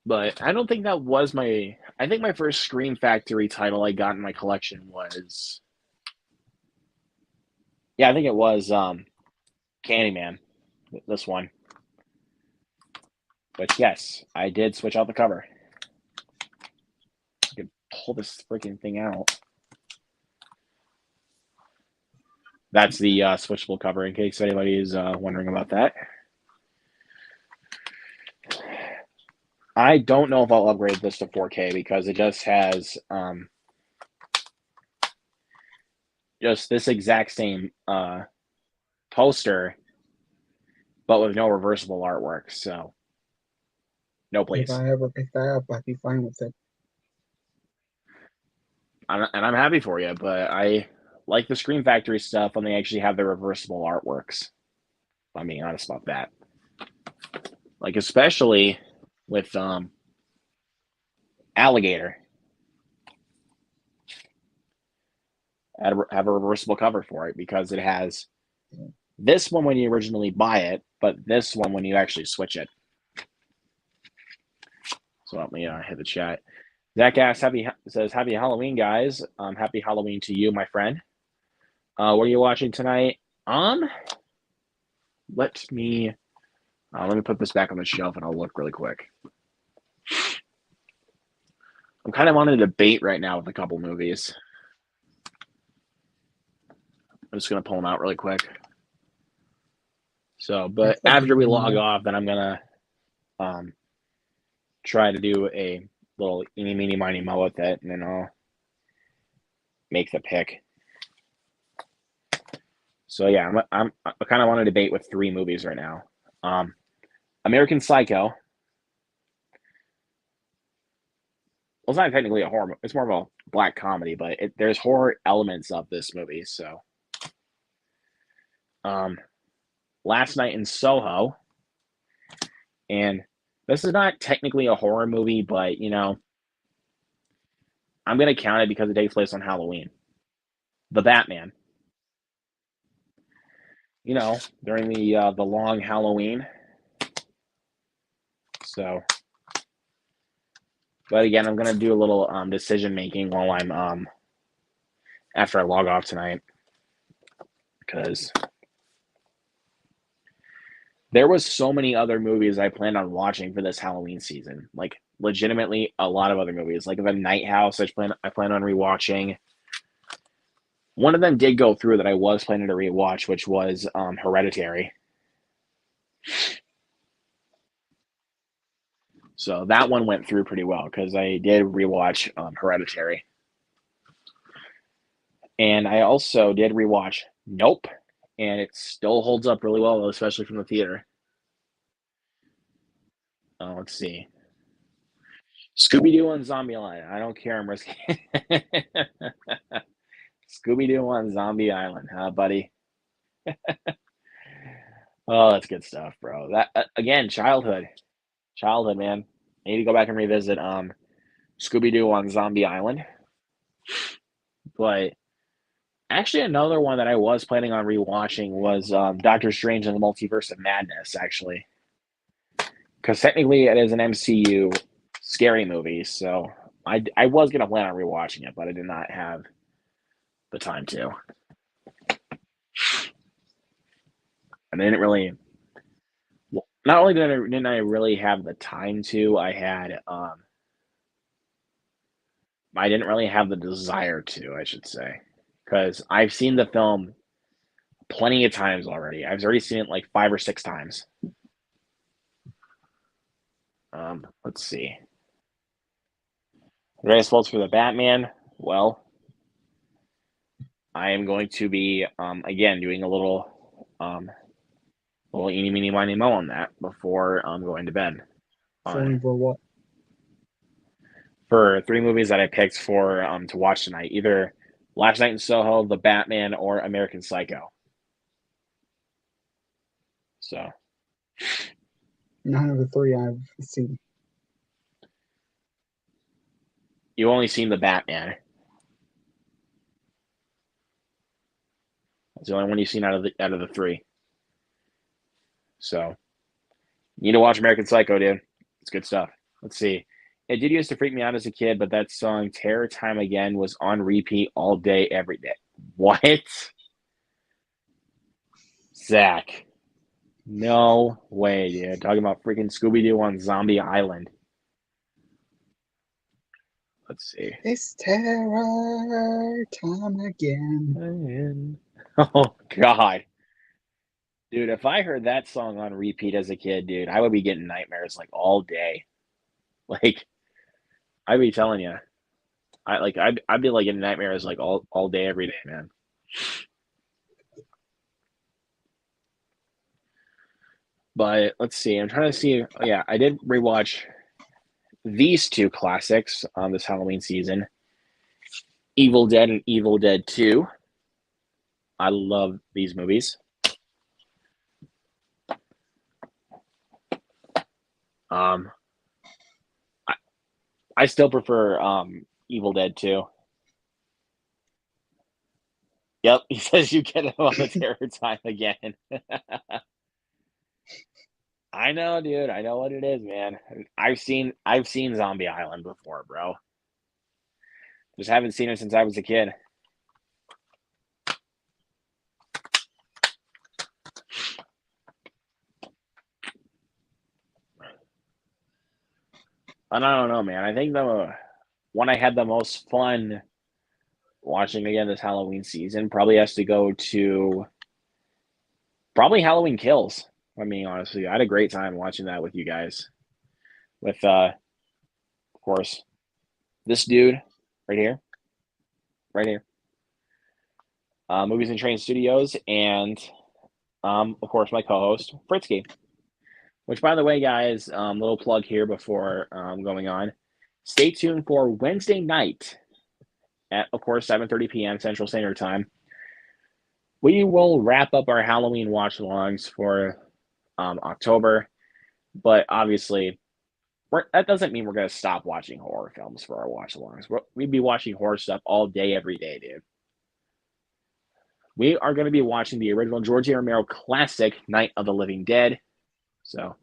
But I don't think that was I think my first Scream Factory title I got in my collection was... Yeah, I think it was Candyman. This one. But yes, I did switch out the cover. I could pull this freaking thing out. That's the switchable cover, in case anybody is wondering about that. I don't know if I'll upgrade this to 4K because it just has just this exact same poster, but with no reversible artwork. So, no place. If I ever pick that up, I'd be fine with it. And I'm happy for you, but I like the Scream Factory stuff when they actually have the reversible artworks. I'm being honest about that. Like, especially with Alligator. Have a reversible cover for it because it has this one when you originally buy it, but this one when you actually switch it. So let me hit the chat. Zach asks, says, "Happy Halloween, guys. Happy Halloween to you, my friend. What are you watching tonight?" Let me put this back on the shelf and I'll look really quick. I'm kind of on a debate right now with a couple movies. I'm just gonna pull them out really quick. So, but after we log off, then I'm gonna try to do a little eeny, meeny, miny, mo with it, and then I'll make the pick. So yeah, I kind of want to debate with 3 movies right now. American Psycho, it's not technically a horror. It's more of a black comedy, but there's horror elements of this movie. So, um, Last Night in Soho, and this is not technically a horror movie, but I'm gonna count it because it takes place on Halloween. The Batman, during the long Halloween. So, but again, I'm gonna do a little decision making while I'm after I log off tonight, because there was so many other movies I planned on watching for this Halloween season. Like legitimately a lot of other movies. Like The Night House, I plan on rewatching. One of them did go through that I was planning to rewatch, which was Hereditary. So that one went through pretty well because I did rewatch Hereditary. And I also did rewatch Nope, and it still holds up really well, especially from the theater. Let's see. Scooby Doo and Zombie Island. I don't care. I'm risking. Scooby Doo on Zombie Island, huh, buddy? Oh, that's good stuff, bro. That again, childhood, man. I need to go back and revisit Scooby Doo on Zombie Island. But actually, another one that I was planning on rewatching was Doctor Strange and the Multiverse of Madness. Actually, because technically it is an MCU scary movie, so I was gonna plan on rewatching it, but I did not have the time to. And I didn't really. Not only didn't I really have the time to, I didn't really have the desire to, I should say, because I've seen the film plenty of times already. I've already seen it like 5 or 6 times. Let's see. Andreas Volts for the Batman. Well, I am going to be again doing a little eeny meeny miny mo on that before going to bed. For what? For 3 movies that I picked for to watch tonight, either Last Night in Soho, The Batman, or American Psycho. So none of the 3 I've seen. You only seen The Batman. That's the only one you've seen out of the 3. So you need to watch American Psycho, dude. It's good stuff. Let's see. It did used to freak me out as a kid, but that song "Terror Time Again" was on repeat all day, every day. What? Zach? No way, dude. Talking about freaking Scooby Doo on Zombie Island. Let's see. It's terror time again. Oh God, dude! If I heard that song on repeat as a kid, dude, I would be getting nightmares like all day. Like I'd be telling you, I'd be like getting nightmares like all day, every day, man. But let's see. I'm trying to see. Oh, yeah, I did rewatch these 2 classics on this Halloween season: Evil Dead and Evil Dead 2. I love these movies. Um, I, I still prefer Evil Dead 2. Yep, he says you get him on the terror time again. I know, dude. I know what it is, man. I've seen Zombie Island before, bro. Just haven't seen it since I was a kid. And I don't know, man. I think the one I had the most fun watching again this Halloween season probably has to go to probably Halloween Kills. I mean, honestly, I had a great time watching that with you guys. With of course, this dude right here, right here, Movies and Train Studios, and of course my co-host Fritzky. Which, by the way, guys, little plug here before going on. stay tuned for Wednesday night at, of course, 7:30 p.m. Central Standard Time. We will wrap up our Halloween watch-alongs for October, but obviously, that doesn't mean we're going to stop watching horror films for our watch-alongs. We'd be watching horror stuff all day, every day, dude. We are going to be watching the original George A. Romero classic, Night of the Living Dead. So,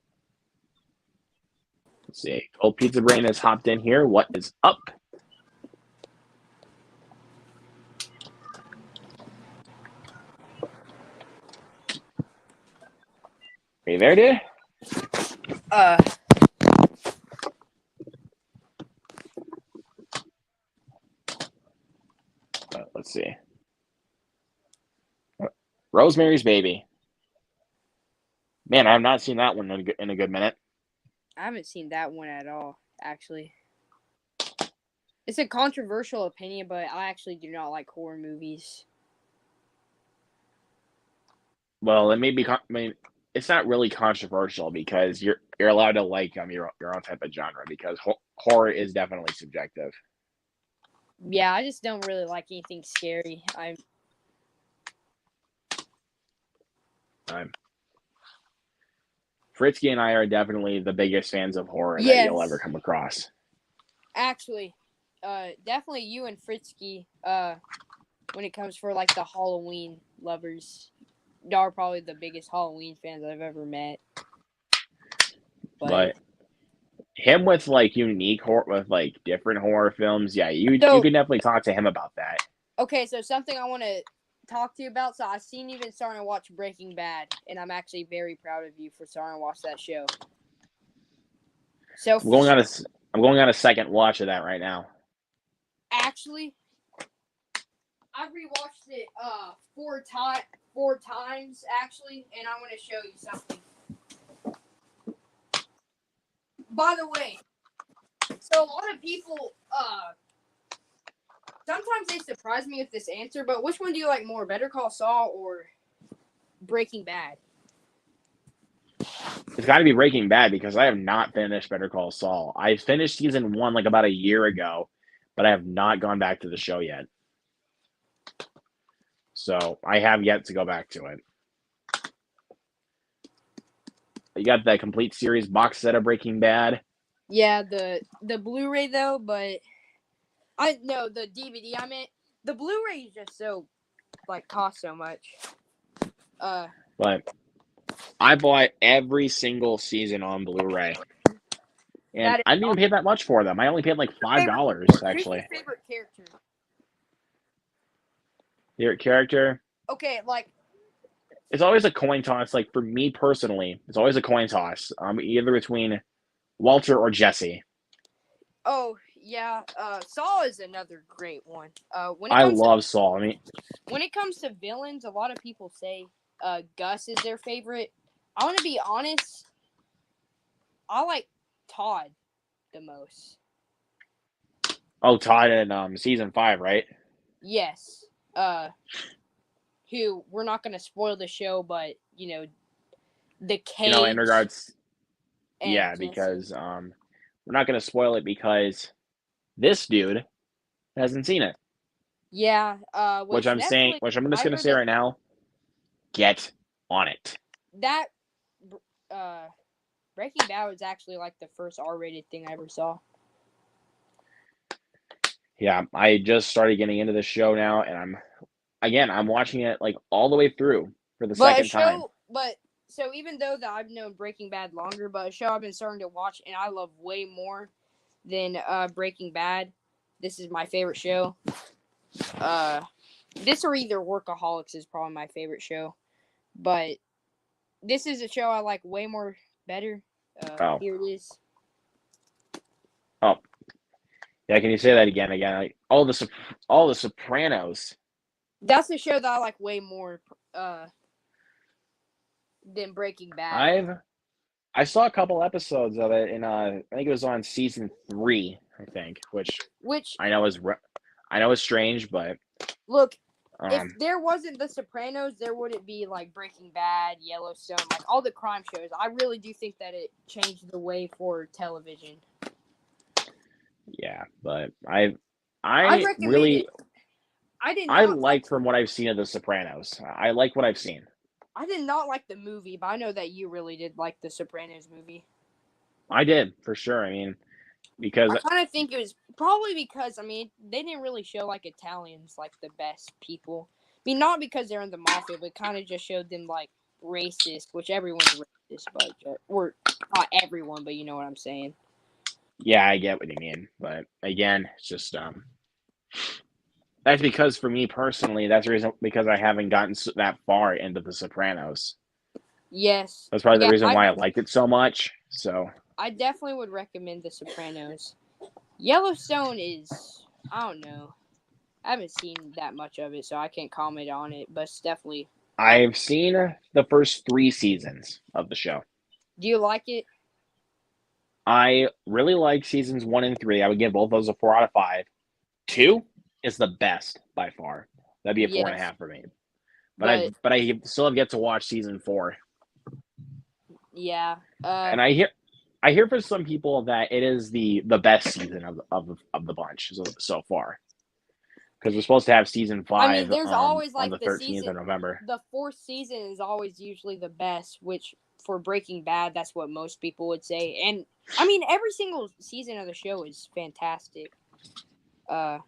let's see. Old Pizza Brain has hopped in here. What is up? Are you there, dude? Let's see. Rosemary's Baby. Man, I have not seen that one in a good minute. I haven't seen that one at all, actually. It's a controversial opinion, but I actually do not like horror movies. Well, it may be. It's not really controversial because you're allowed to like your own type of genre, because horror is definitely subjective. Yeah, I just don't really like anything scary. Fritzky and I are definitely the biggest fans of horror that you'll ever come across. Actually, definitely you and Fritzky, when it comes for like the Halloween lovers, y'all are probably the biggest Halloween fans I've ever met. But him with like unique horror, with like different horror films, yeah, you can definitely talk to him about that. Okay, so something I want to talk to you about. So I've seen you've been starting to watch Breaking Bad, and I'm actually very proud of you for starting to watch that show. So I'm going on a second watch of that right now. Actually, I've rewatched it four times actually, and I want to show you something. By the way, so a lot of people sometimes they surprise me with this answer, but which one do you like more, Better Call Saul or Breaking Bad? It's got to be Breaking Bad, because I have not finished Better Call Saul. I finished season 1 like about a year ago, but I have not gone back to the show yet. So I have yet to go back to it. You got that complete series box set of Breaking Bad. Yeah, the Blu-ray though, but the DVD. I meant the Blu-ray is just so cost so much. But I bought every single season on Blu-ray, and I didn't even pay that much for them. I only paid like $5 actually. Who's your favorite character? Your character? Okay, it's always a coin toss. Like, for me personally, it's always a coin toss. Either between Walter or Jesse. Oh yeah, Saul is another great one. I love Saul. I mean, when it comes to villains, a lot of people say Gus is their favorite. I want to be honest. I like Todd the most. Oh, Todd in season 5, right? Yes. Who, we're not going to spoil the show, but the cage. In regards, yeah, because we're not going to spoil it because this dude hasn't seen it. Yeah. Which I'm just going to say right now, get on it. That Breaking Bad was actually like the first R-rated thing I ever saw. Yeah, I just started getting into the show now, and I'm watching it like all the way through for the second time. But so even though that I've known Breaking Bad longer, but a show I've been starting to watch and I love way more than Breaking Bad. This is my favorite show. This or either Workaholics is probably my favorite show, but this is a show I like way more better. Here it is. Oh, yeah. Can you say that again? Like, all the Sopranos. That's the show that I like way more than Breaking Bad. I saw a couple episodes of it, and I think it was on season 3. I think, which I know is strange, but look, if there wasn't The Sopranos, there wouldn't be like Breaking Bad, Yellowstone, like all the crime shows. I really do think that it changed the way for television. Yeah, but I I recommend really it. I did I not like from what I've seen of The Sopranos. I like what I've seen. I did not like the movie, but I know that you really did like the Sopranos movie. I did for sure. I mean, because I kind of think it was probably because they didn't really show like Italians like the best people. I mean, not because they're in the mafia, but kind of just showed them like racist, which everyone's racist, but or not everyone, but you know what I'm saying. yeah, I get what you mean, but again, it's just that's because for me personally, that's the reason because I haven't gotten that far into The Sopranos. Yes, That's probably the yeah, reason why I liked it so much. So I definitely would recommend The Sopranos. Yellowstone is I don't know. I haven't seen that much of it, so I can't comment on it. But it's definitely. I've seen the first 3 seasons of the show. Do you like it? I really like seasons 1 and 3. I would give both those a 4 out of 5. 2 is the best by far. That'd be a 4.5 for me. But I still have yet to watch season 4. Yeah. And I hear for some people that it is the best season of the bunch so far. Because we're supposed to have season 5 there's always on like the the 13th season. of November. The fourth season is always usually the best, which for Breaking Bad, that's what most people would say. And every single season of the show is fantastic. I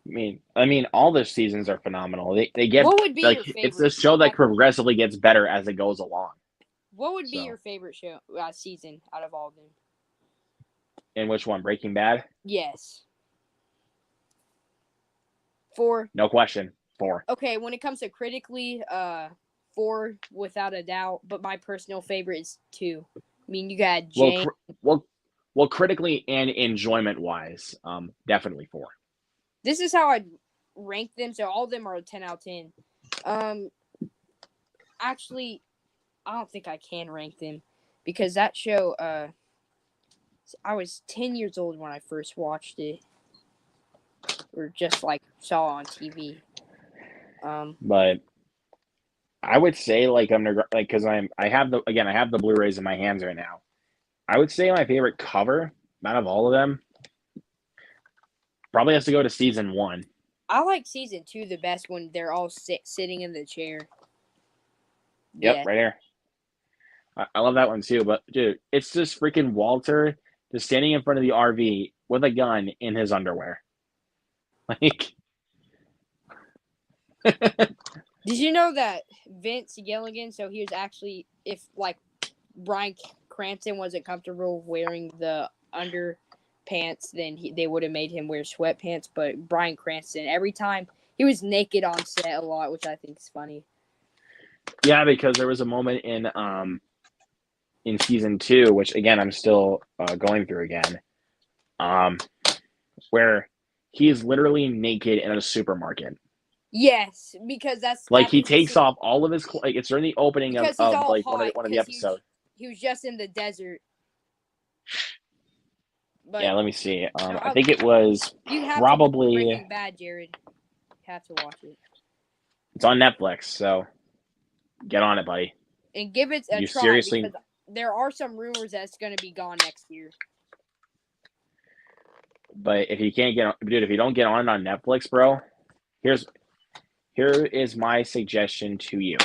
mean, all the seasons are phenomenal. They get What would be like your favorite? it's a show that progressively gets better as it goes along. What would be your favorite show season out of all of them? In which one? Breaking Bad? Yes. 4. No question. 4. Okay, when it comes to critically, 4 without a doubt. But my personal favorite is 2. I mean, you got Jane. Well, critically and enjoyment wise, definitely 4. This is how I rank them. So all of them are a 10 out of 10. Actually, I don't think I can rank them because that show. I was 10 years old when I first watched it, or just like saw it on TV. But I would say because I have the Blu-rays in my hands right now. I would say my favorite cover out of all of them probably has to go to season 1. I like season 2 the best when they're all sitting in the chair. Yep, right here. I love that one too. But dude, it's just freaking Walter just standing in front of the RV with a gun in his underwear. Like, did you know that Vince Gilligan? So he was actually, if like Bryan Cranston wasn't comfortable wearing the underpants, then they would have made him wear sweatpants. But Bryan Cranston, every time he was naked on set a lot, which I think is funny. Yeah, because there was a moment in season 2, which again I'm still going through again, where he is literally naked in a supermarket. Yes, because that's like he takes off all of his like it's during the opening of like one of the episodes. He was just in the desert. But yeah, let me see. I think it was probably Breaking Bad, Jared. You have to watch it. It's on Netflix, so get on it, buddy. And give it a try seriously... because there are some rumors that it's going to be gone next year. But if you can't if you don't get on it on Netflix, bro, here is my suggestion to you.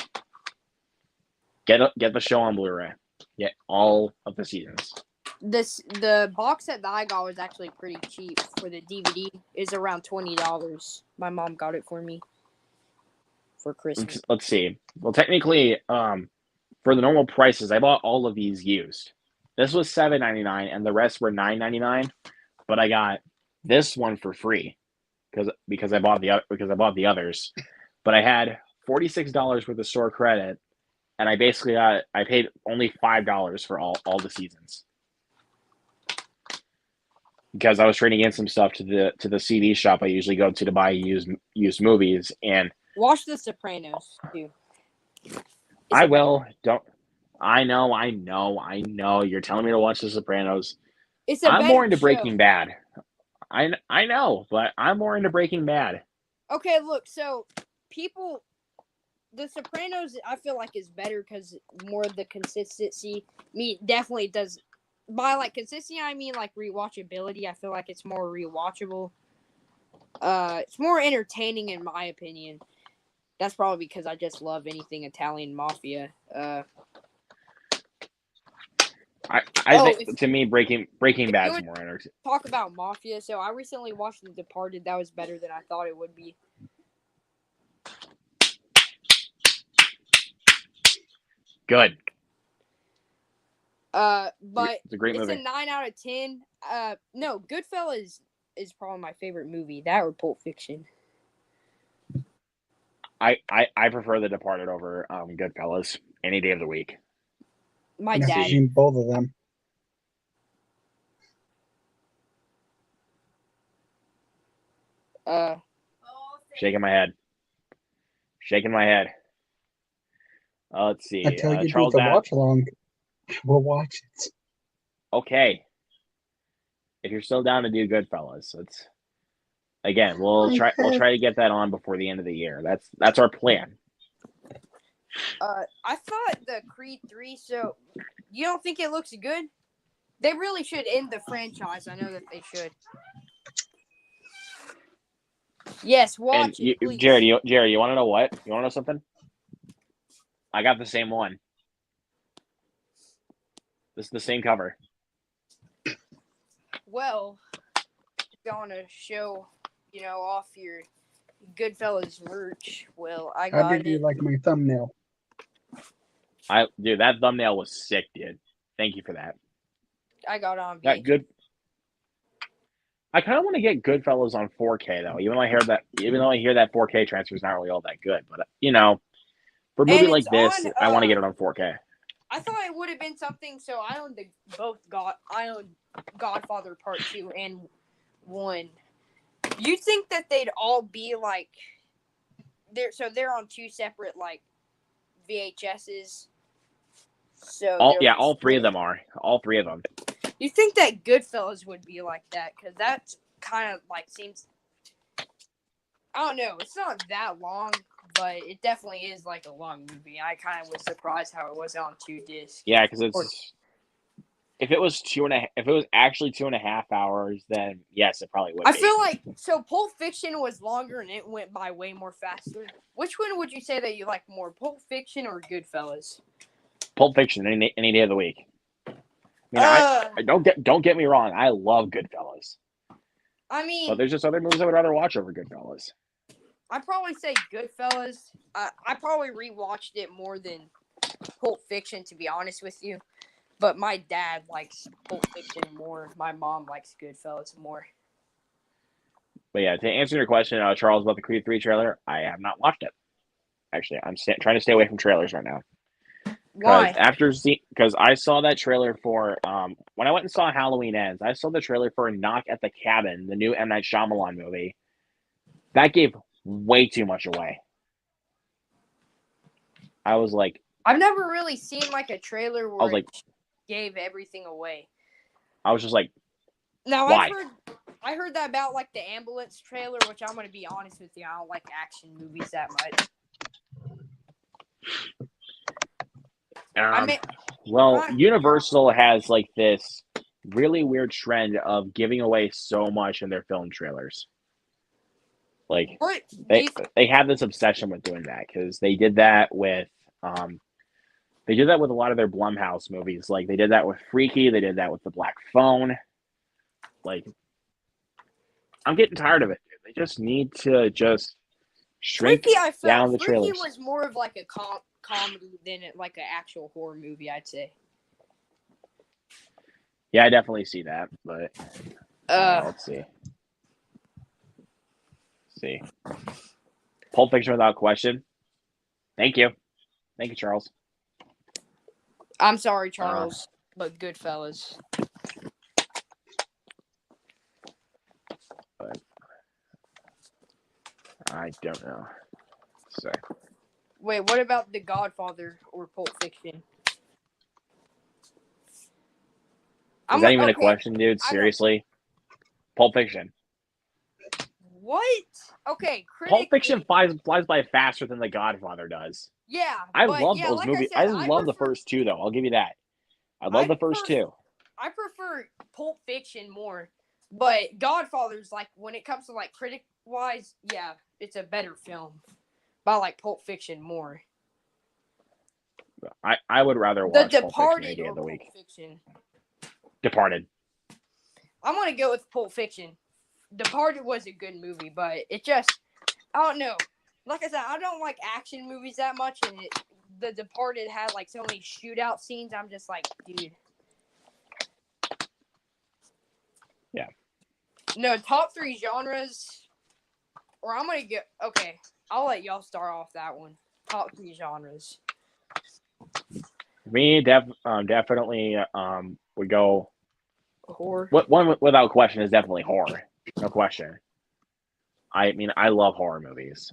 Get the show on Blu-ray. Get all of the seasons. The box set that I got was actually pretty cheap for the DVD. Is around $20. My mom got it for me for Christmas. Let's see. Well, technically, for the normal prices, I bought all of these used. This was $7.99, and the rest were $9.99. But I got this one for free because I bought the others. But I had $46 worth of store credit, and I paid only $5 for all the seasons. Because I was trading in some stuff to the CD shop I usually go to buy used movies, and watch The Sopranos too. I will. Don't. I know. You're telling me to watch The Sopranos. I'm more into Breaking Bad. I know, but I'm more into Breaking Bad. Okay, look. So The Sopranos, I feel like is better because more of the consistency. Definitely does by like consistency, I mean like rewatchability. I feel like it's more rewatchable. It's more entertaining in my opinion. That's probably because I just love anything Italian mafia. I think to me Breaking Bad's more entertaining. Talk about mafia. So I recently watched The Departed. That was better than I thought it would be. Good. But it's a great movie. It's a 9 out of 10. No, Goodfellas is probably my favorite movie. That or Pulp Fiction. I prefer The Departed over Goodfellas any day of the week. My I've dad. seen both of them. Shaking my head. Let's see. Until you Charles do the watch along, we'll watch it. Okay. If you're still down to do Goodfellas, we'll try to get that on before the end of the year. That's our plan. I thought the Creed 3, so you don't think it looks good? They really should end the franchise. I know that they should. Yes, watch it, please. Jared, you want to know what? You want to know something? I got the same one. This is the same cover. Well, going to show, off your Goodfellas merch. Well, I got How did you like my thumbnail? Dude, that thumbnail was sick, dude. Thank you for that. I got on. That good. I kind of want to get Goodfellas on 4K though. Even though I hear that 4K transfer is not really all that good, but for a movie like this, I want to get it on 4K. I thought it would have been something. So I own Godfather Part 2 and 1. You think that they'd all be like they're on two separate like VHSs. So all three of them are. All three of them. You think that Goodfellas would be like that? Because that's kind of like seems. I don't know. It's not that long, but it definitely is like a long movie. I kind of was surprised how it was on 2 discs. Yeah, because if it was actually 2.5 hours, then yes, it probably would. I feel like Pulp Fiction was longer and it went by way more faster. Which one would you say that you like more, Pulp Fiction or Goodfellas? Pulp Fiction any day of the week. Don't get me wrong. I love Goodfellas. I mean, but there's just other movies I would rather watch over Goodfellas. I'd probably say Goodfellas. I probably rewatched it more than Pulp Fiction, to be honest with you. But my dad likes Pulp Fiction more. My mom likes Goodfellas more. But yeah, to answer your question, Charles, about the Creed 3 trailer, I have not watched it. Actually, I'm trying to stay away from trailers right now. Why? Because I saw that trailer for when I went and saw Halloween Ends, I saw the trailer for Knock at the Cabin, the new M. Night Shyamalan movie. That gave way too much away. I was like, I've never really seen like a trailer where it gave everything away. I was just like, now why? I heard that about like the Ambulance trailer, which I'm gonna be honest with you, I don't like action movies that much. Universal has like this really weird trend of giving away so much in their film trailers. Like they have this obsession with doing that because they did that with a lot of their Blumhouse movies. Like they did that with Freaky, they did that with The Black Phone. Like I'm getting tired of it, dude. They just need to shrink down the trailers. Freaky was more of like a comedy than like an actual horror movie, I'd say. Yeah, I definitely see that, but let's see. Pulp Fiction without question. Thank you, Charles. I'm sorry, Charles, but Goodfellas. But I don't know. So. Wait, what about The Godfather or Pulp Fiction? Is that even a question, dude? Seriously? Pulp Fiction. What? Okay, Pulp Fiction flies by faster than The Godfather does. Yeah. I love those movies. I love the first two, though. I'll give you that. I love the first two. I prefer Pulp Fiction more, but Godfather's like when it comes to like critic wise, yeah, it's a better film. But I like Pulp Fiction more. I would rather The watch Pulp Fiction Departed any day or of the Pulp week. Fiction. Departed. I'm gonna go with Pulp Fiction. Departed was a good movie, but it just I don't know. Like I said, I don't like action movies that much, and The Departed had like so many shootout scenes. I'm just like, dude. Yeah. No, top 3 genres. Or I'm gonna get okay. I'll let y'all start off that one. Top 3 genres. Me, definitely would go. Horror. What one without question is definitely horror. No question. I mean, I love horror movies.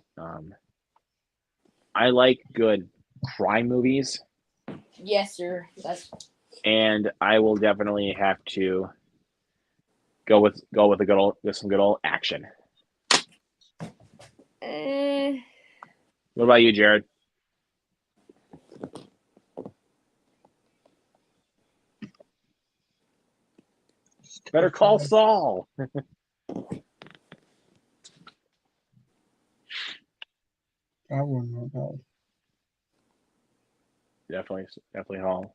I like good crime movies, Yes, sir. That's and I will definitely have to go with some good old action. What about you, Jared? Better Call Saul. I wouldn't know. Definitely Hall.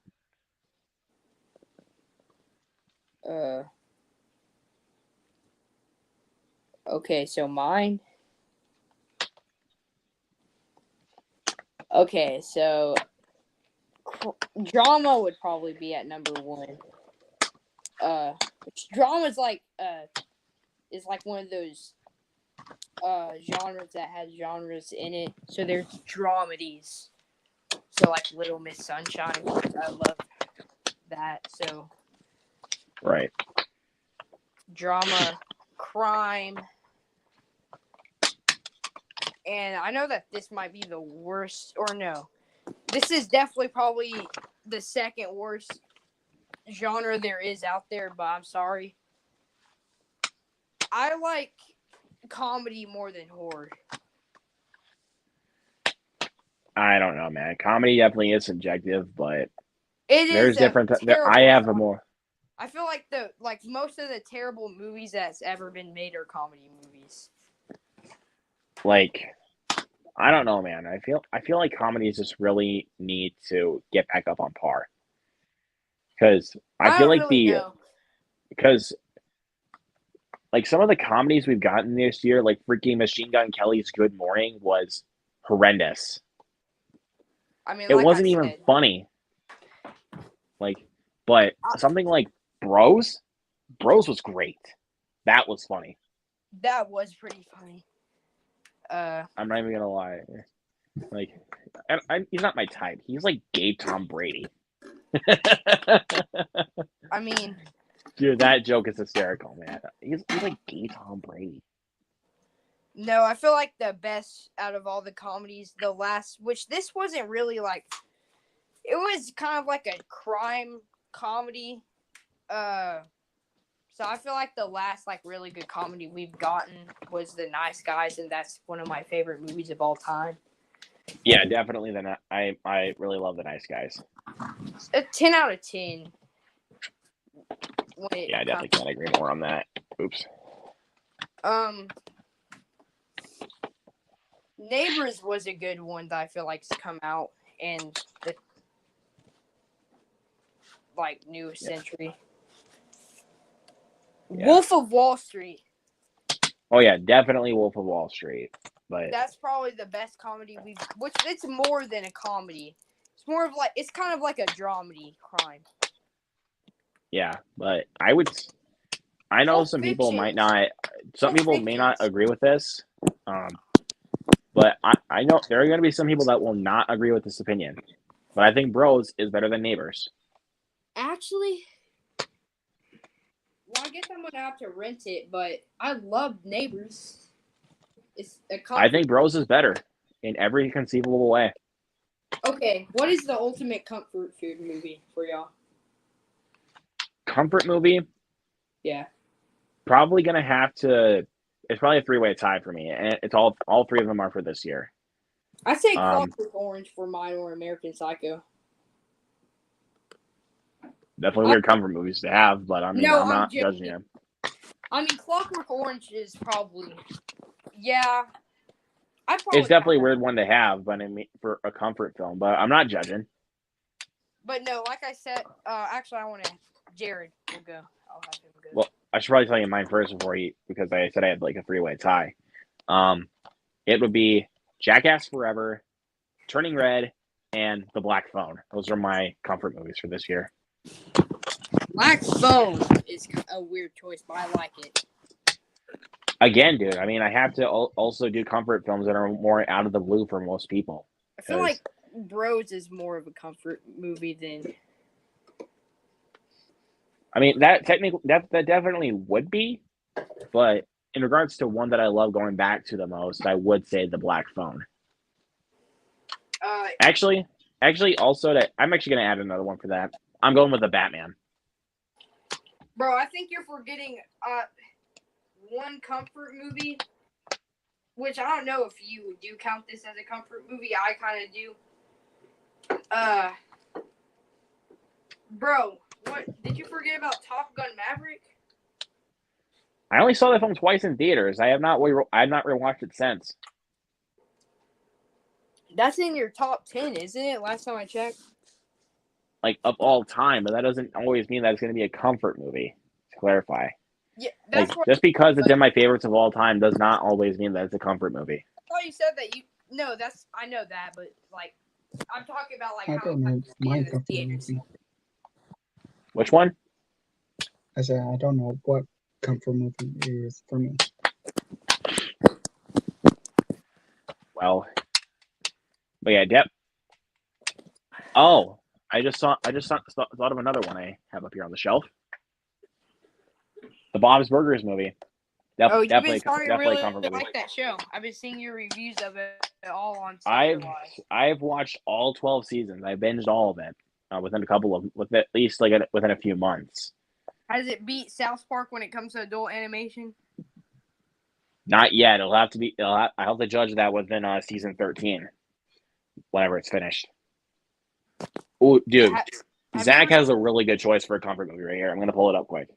Okay, so mine. Okay, so drama would probably be at number 1. Drama is like one of those genres that has genres in it. So there's dramedies. So like Little Miss Sunshine, I love that. So Right. Drama, crime, and I know that this might be the worst, or no, this is definitely probably the second worst genre there is out there, but I'm sorry. I like comedy more than horror. I don't know, man. Comedy definitely is subjective, but There's different. I have a more. I feel like most of the terrible movies that's ever been made are comedy movies. Like, I don't know, man. I feel like comedies just really need to get back up on par. Because I feel like because like some of the comedies we've gotten this year, like freaking Machine Gun Kelly's Good Morning was horrendous. I mean, it wasn't even funny. Like, but something like Bros was great. That was funny. That was pretty funny. I'm not even gonna lie. Like, he's not my type. He's like gay Tom Brady. I mean, dude, that joke is hysterical, man. He's like gay Tom Brady. No, I feel like the best out of all the comedies, the last, which this wasn't really like, it was kind of like a crime comedy. So I feel like the last like really good comedy we've gotten was The Nice Guys, and that's one of my favorite movies of all time. Yeah, definitely. I really love The Nice Guys. A 10 out of 10. Yeah, I definitely can't agree more on that. Oops. Neighbors was a good one that I feel like's come out in the new century. Yeah. Wolf of Wall Street. Oh yeah, definitely Wolf of Wall Street. But that's probably the best comedy which it's more than a comedy. It's more of like, it's kind of like a dramedy crime. Yeah, but I know some people might not, some people may not agree with this. But I know there are going to be some people that will not agree with this opinion. But I think Bros is better than Neighbors. Actually, well, I guess I'm going to have to rent it, but I love Neighbors. I think Bros is better in every conceivable way. Okay, what is the ultimate comfort food movie for y'all? Comfort movie? Yeah. Probably going to have to... It's probably a 3-way tie for me, and it's all 3 of them are for this year. I say Clockwork Orange for mine, or American Psycho. Definitely weird comfort movies to have, but I mean, No, I'm not I'm judging you. I mean, Clockwork Orange is probably, yeah. I probably It's definitely a have that. weird one to have, but I mean, for a comfort film. But I'm not judging. But no, like I said, actually, I want to. Jared will go. I'll have him go. Well, I should probably tell you mine first before you, because I said I had like a 3-way tie. It would be Jackass Forever, Turning Red, and The Black Phone. Those are my comfort movies for this year. Black Phone is a weird choice, but I like it. Again, dude, I mean, I have to also do comfort films that are more out of the blue for most people. I feel like Bros is more of a comfort movie than. I mean, that definitely would be, but in regards to one that I love going back to the most, I would say The Black Phone. Actually, also that I'm actually going to add another one for that. I'm going with The Batman. Bro, I think you're forgetting one comfort movie, which I don't know if you do count this as a comfort movie. I kind of do. Bro, what did you forget about Top Gun Maverick? I only saw that film twice in theaters. I have not rewatched it since. That's in your top 10, isn't it? Last time I checked. Like, of all time, but that doesn't always mean that it's going to be a comfort movie, to clarify. Yeah, that's like, what just because it's in my favorites of all time does not always mean that it's a comfort movie. I thought you said that. No, that's I know that, but like I'm talking about like I how don't know my in the comfort theaters. movie. Which one? I said I don't know what comfort movie is for me. Well, but yeah, Depp. Oh, I just thought of another one I have up here on the shelf. The Bob's Burgers movie. You've Definitely been starting definitely to a comfort really movie. like that show. I've been seeing your reviews of it all on. I've watched all 12 seasons. I binged all of it within a few months. Has it beat South Park when it comes to adult animation? Not yet. It'll have to be. I hope to judge that within season 13, whenever it's finished. Oh, dude, Zach has a really good choice for a comfort movie right here. I'm gonna pull it up quick.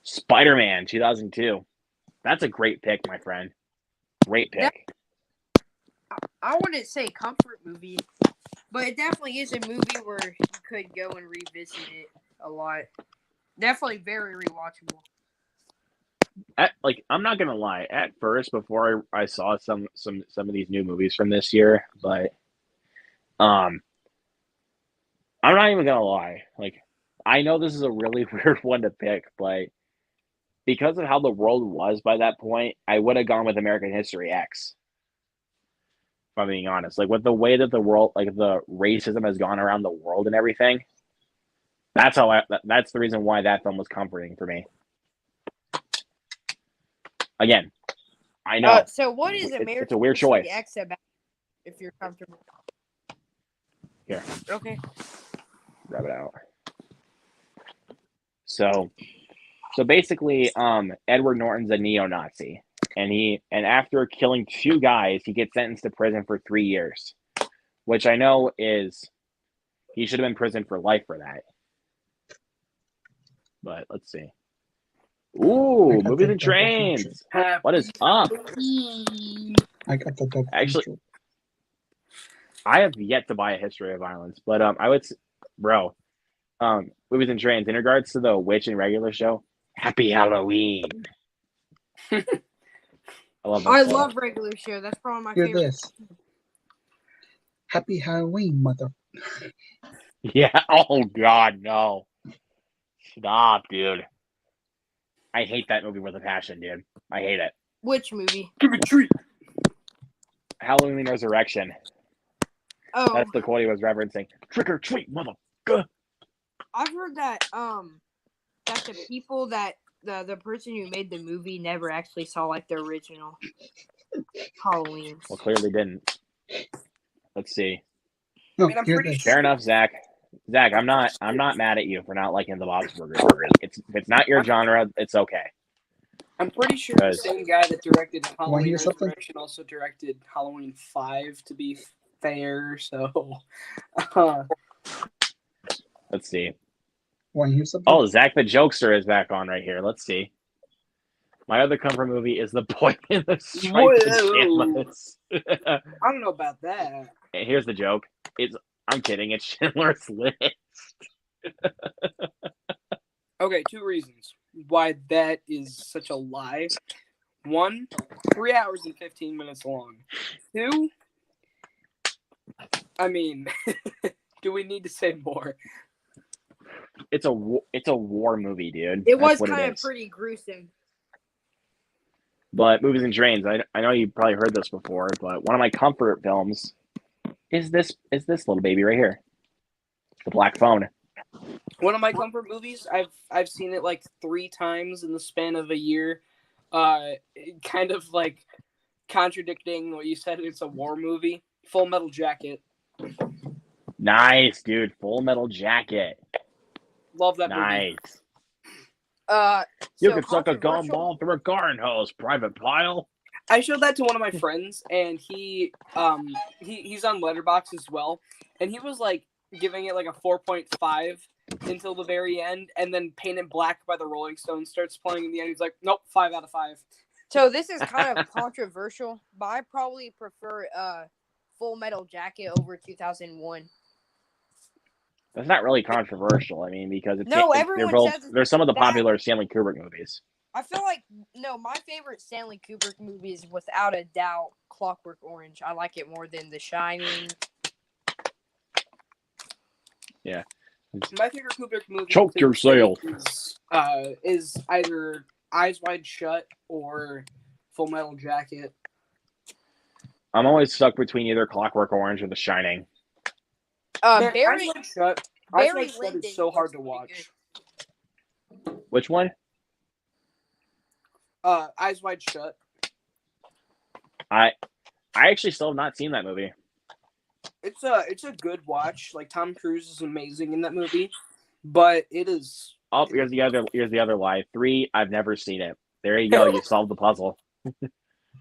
Spider-Man 2002. That's a great pick, my friend. Great pick. I wouldn't say comfort movie, but it definitely is a movie where you could go and revisit it a lot. Definitely very rewatchable. I'm not gonna lie. At first, before I saw some of these new movies from this year, but I'm not even gonna lie. Like, I know this is a really weird one to pick, but because of how the world was by that point, I would have gone with American History X. If I'm being honest, like with the way that the world, like the racism has gone around the world and everything, that's the reason why that film was comforting for me. Again, I know. So what is American it's a weird History choice. X about? If you're comfortable. Here. Okay. Grab it out. So basically, Edward Norton's a neo-Nazi, and after killing 2 guys, he gets sentenced to prison for 3 years, which I know is he should have been in prison for life for that. But let's see. Ooh, Movies and Trains. What is up? I got the double. Actually, I have yet to buy A History of Violence, but I would, bro, Movies and Trains. In regards to the witch and regular show, Happy Halloween. I love regular show. That's probably my favorite. This. Happy Halloween, mother. Yeah. Oh God, no. Stop, dude. I hate that movie with a passion, dude. I hate it. Which movie? Give me a treat. Halloween Resurrection. Oh. That's the quote he was referencing. Trick or treat, motherfucker. I've heard that that the people that the person who made the movie never actually saw like the original Halloween. Well, clearly didn't. Let's see. No, I mean, I'm pretty sure. Fair enough, Zach. Zach, I'm not mad at you for not liking the Bob's Burgers. If it's not your genre, it's okay. I'm pretty sure the same guy that directed Halloween Resurrection also directed Halloween 5, to be fair. So, let's see. Want to hear something? Oh, Zach the Jokester is back on right here. Let's see. My other comfort movie is The Boy in the Striped Pajamas. I don't know about that. Here's the joke. I'm kidding. It's Schindler's List. Okay, 2 reasons why that is such a lie. 1, 3 hours and 15 minutes long. 2, I mean, do we need to say more? It's a war movie, dude. It That's was what kind of is. pretty gruesome. But Movies and Trains, I know you probably heard this before, but one of my comfort films is this little baby right here, The Black Phone. One of my comfort movies. I've seen it like 3 times in the span of a year. Kind of like contradicting what you said. It's a war movie. Full Metal Jacket. Nice, dude. Full Metal Jacket. Love that movie. Nice. You So could suck a controversial- gumball through a garden hose, Private Pile. I showed that to one of my friends, and he's on Letterboxd as well, and he was like giving it like a 4.5 until the very end, and then Painted Black by the Rolling Stones starts playing in the end. He's like, nope, 5 out of 5. So this is kind of controversial, but I probably prefer Full Metal Jacket over 2001. That's not really controversial. I mean, because everyone says they're some of the that. popular Stanley Kubrick movies. I feel like my favorite Stanley Kubrick movie is without a doubt Clockwork Orange. I like it more than The Shining. Yeah. My favorite Kubrick movie Choke to yourself. is either Eyes Wide Shut or Full Metal Jacket. I'm always stuck between either Clockwork Orange or The Shining. Man, Barry Eyes Wide Shut Lyndon is so hard was to pretty watch. Which one? Eyes Wide Shut. I actually still have not seen that movie. It's a good watch. Like Tom Cruise is amazing in that movie, but it is. Oh, here's the other lie. 3, I've never seen it. There you go. You solved the puzzle.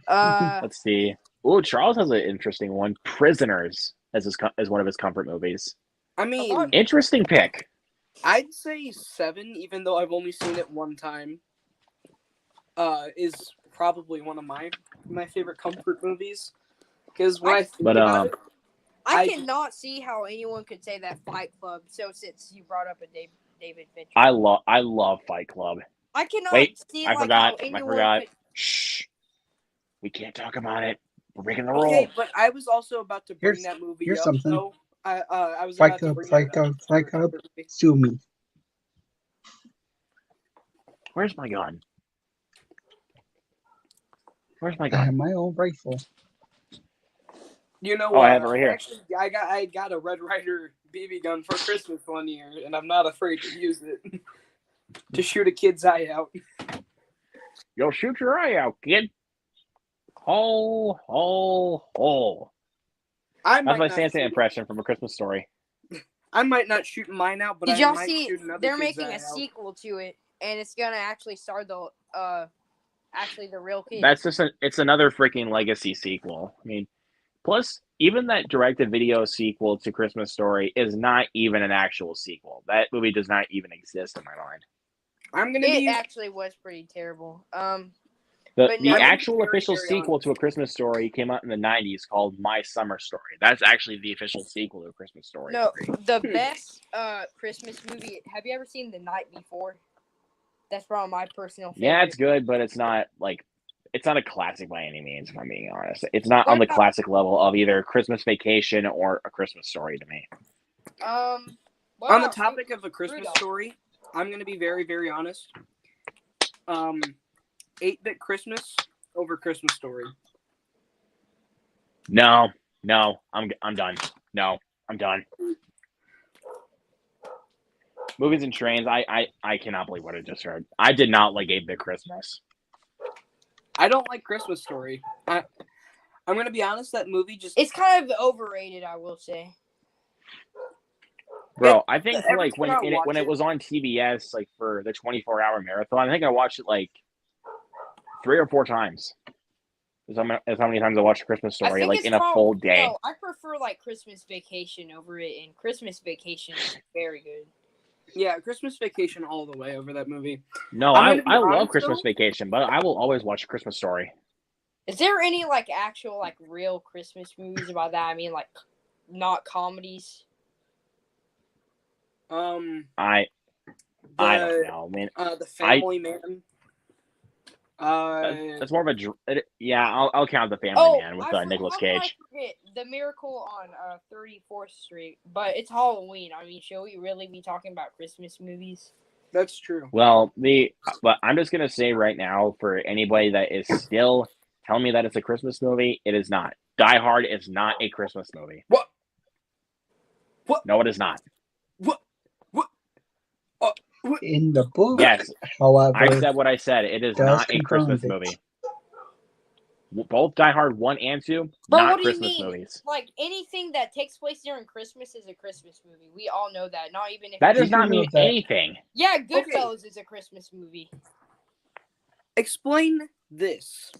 Let's see. Oh, Charles has an interesting one. Prisoners as one of his comfort movies. I mean, Interesting pick. I'd say 7, even though I've only seen it 1 time. Is probably one of my favorite comfort movies. Because when I think about it, I cannot see how anyone could say that Fight Club. So since you brought up a David Fincher, I love Fight Club. I cannot see I like forgot. how anyone I forgot. could. Shh. We can't talk about it. We're breaking the rule. okay, but I was also about to bring Here's- that movie here's up. something. So I was Fight about to Club, bring Fight that up. Club, Fight Club. Sue me. Where's my gun? Where's my I have gun? my own rifle. You know Oh, what? I have it right here. Actually, I got a Red Ryder BB gun for Christmas one year, and I'm not afraid to use it to shoot a kid's eye out. Yo, shoot your eye out, kid. Ho, ho, ho. I That's might my not Santa shoot- impression from A Christmas Story. I might not shoot mine out, but Did I y'all might see? shoot another They're kid's making eye a out. sequel to it, and it's gonna actually star the real kid. That's just it's another freaking legacy sequel. I mean, plus even that direct-to-video sequel to Christmas Story is not even an actual sequel. That movie does not even exist in my mind. I'm gonna It be. actually was pretty terrible. The But no, actual very, official very sequel to A Christmas Story came out in the 90s called My Summer Story. That's actually the official sequel to A Christmas Story. No, the best Christmas movie. Have you ever seen The Night Before? That's probably my personal favorite. Yeah, it's good, but it's not a classic by any means, if I'm being honest. It's not What on the about- classic level of either Christmas Vacation or A Christmas Story to me. What On the about topic of A Christmas Rudolph? Story, I'm gonna be very, very honest. 8-Bit Christmas over Christmas Story. No, I'm done. No, I'm done. Movies and Trains, I cannot believe what I just heard. I did not like 8-Bit Christmas. I don't like Christmas Story. I'm gonna be honest. That movie just. It's kind of overrated, I will say. Bro, I think every like time I watch when it was on TBS, like for the 24-hour marathon, I think I watched it like 3 or 4 times. Is how many times I watched Christmas I Story, think like it's in a full day. No, I prefer like Christmas Vacation over it, and Christmas Vacation is very good. Yeah, Christmas Vacation all the way over that movie. No, I'm I gonna be love honest, Christmas though. Vacation, but I will always watch Christmas Story. Is there any like actual like real Christmas movies about that? I mean, like not comedies. I don't know, man. The Family Man. That's more of a yeah. I'll count the Family Oh, Man with how Nicolas could I Cage. forget The Miracle on 34th Street? But it's Halloween. I mean, should we really be talking about Christmas movies? That's true. Well, but I'm just gonna say right now for anybody that is still telling me that it's a Christmas movie, it is not. Die Hard is not a Christmas movie. What? No, it is not. What? In the book, Yes, however, I said what I said. It is does not a confirm Christmas it. movie. Both Die Hard 1 and 2, But not what do you Christmas mean? movies. Like anything that takes place during Christmas is a Christmas movie. We all know that. Not even if That it's- does not Did you know mean that- anything. Yeah, Goodfellas is a Christmas movie. Explain this.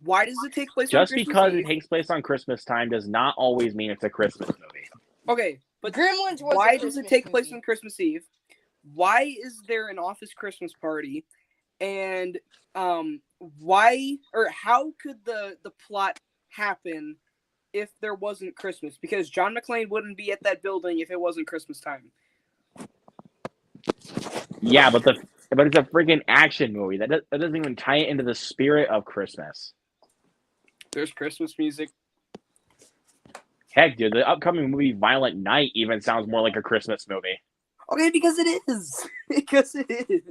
Why does it take place Just on Christmas because Eve? it takes place on Christmas time does not always mean it's a Christmas movie. Okay, but Gremlins was. why a does it Christmas take place movie. on Christmas Eve? Why is there an office Christmas party? And why or how could the plot happen if there wasn't Christmas? Because John McClane wouldn't be at that building if it wasn't Christmas time. Yeah, but it's a freaking action movie. That doesn't even tie it into the spirit of Christmas. There's Christmas music. Heck, dude, the upcoming movie Violent Night even sounds more like a Christmas movie. Okay, because it is. Because it is.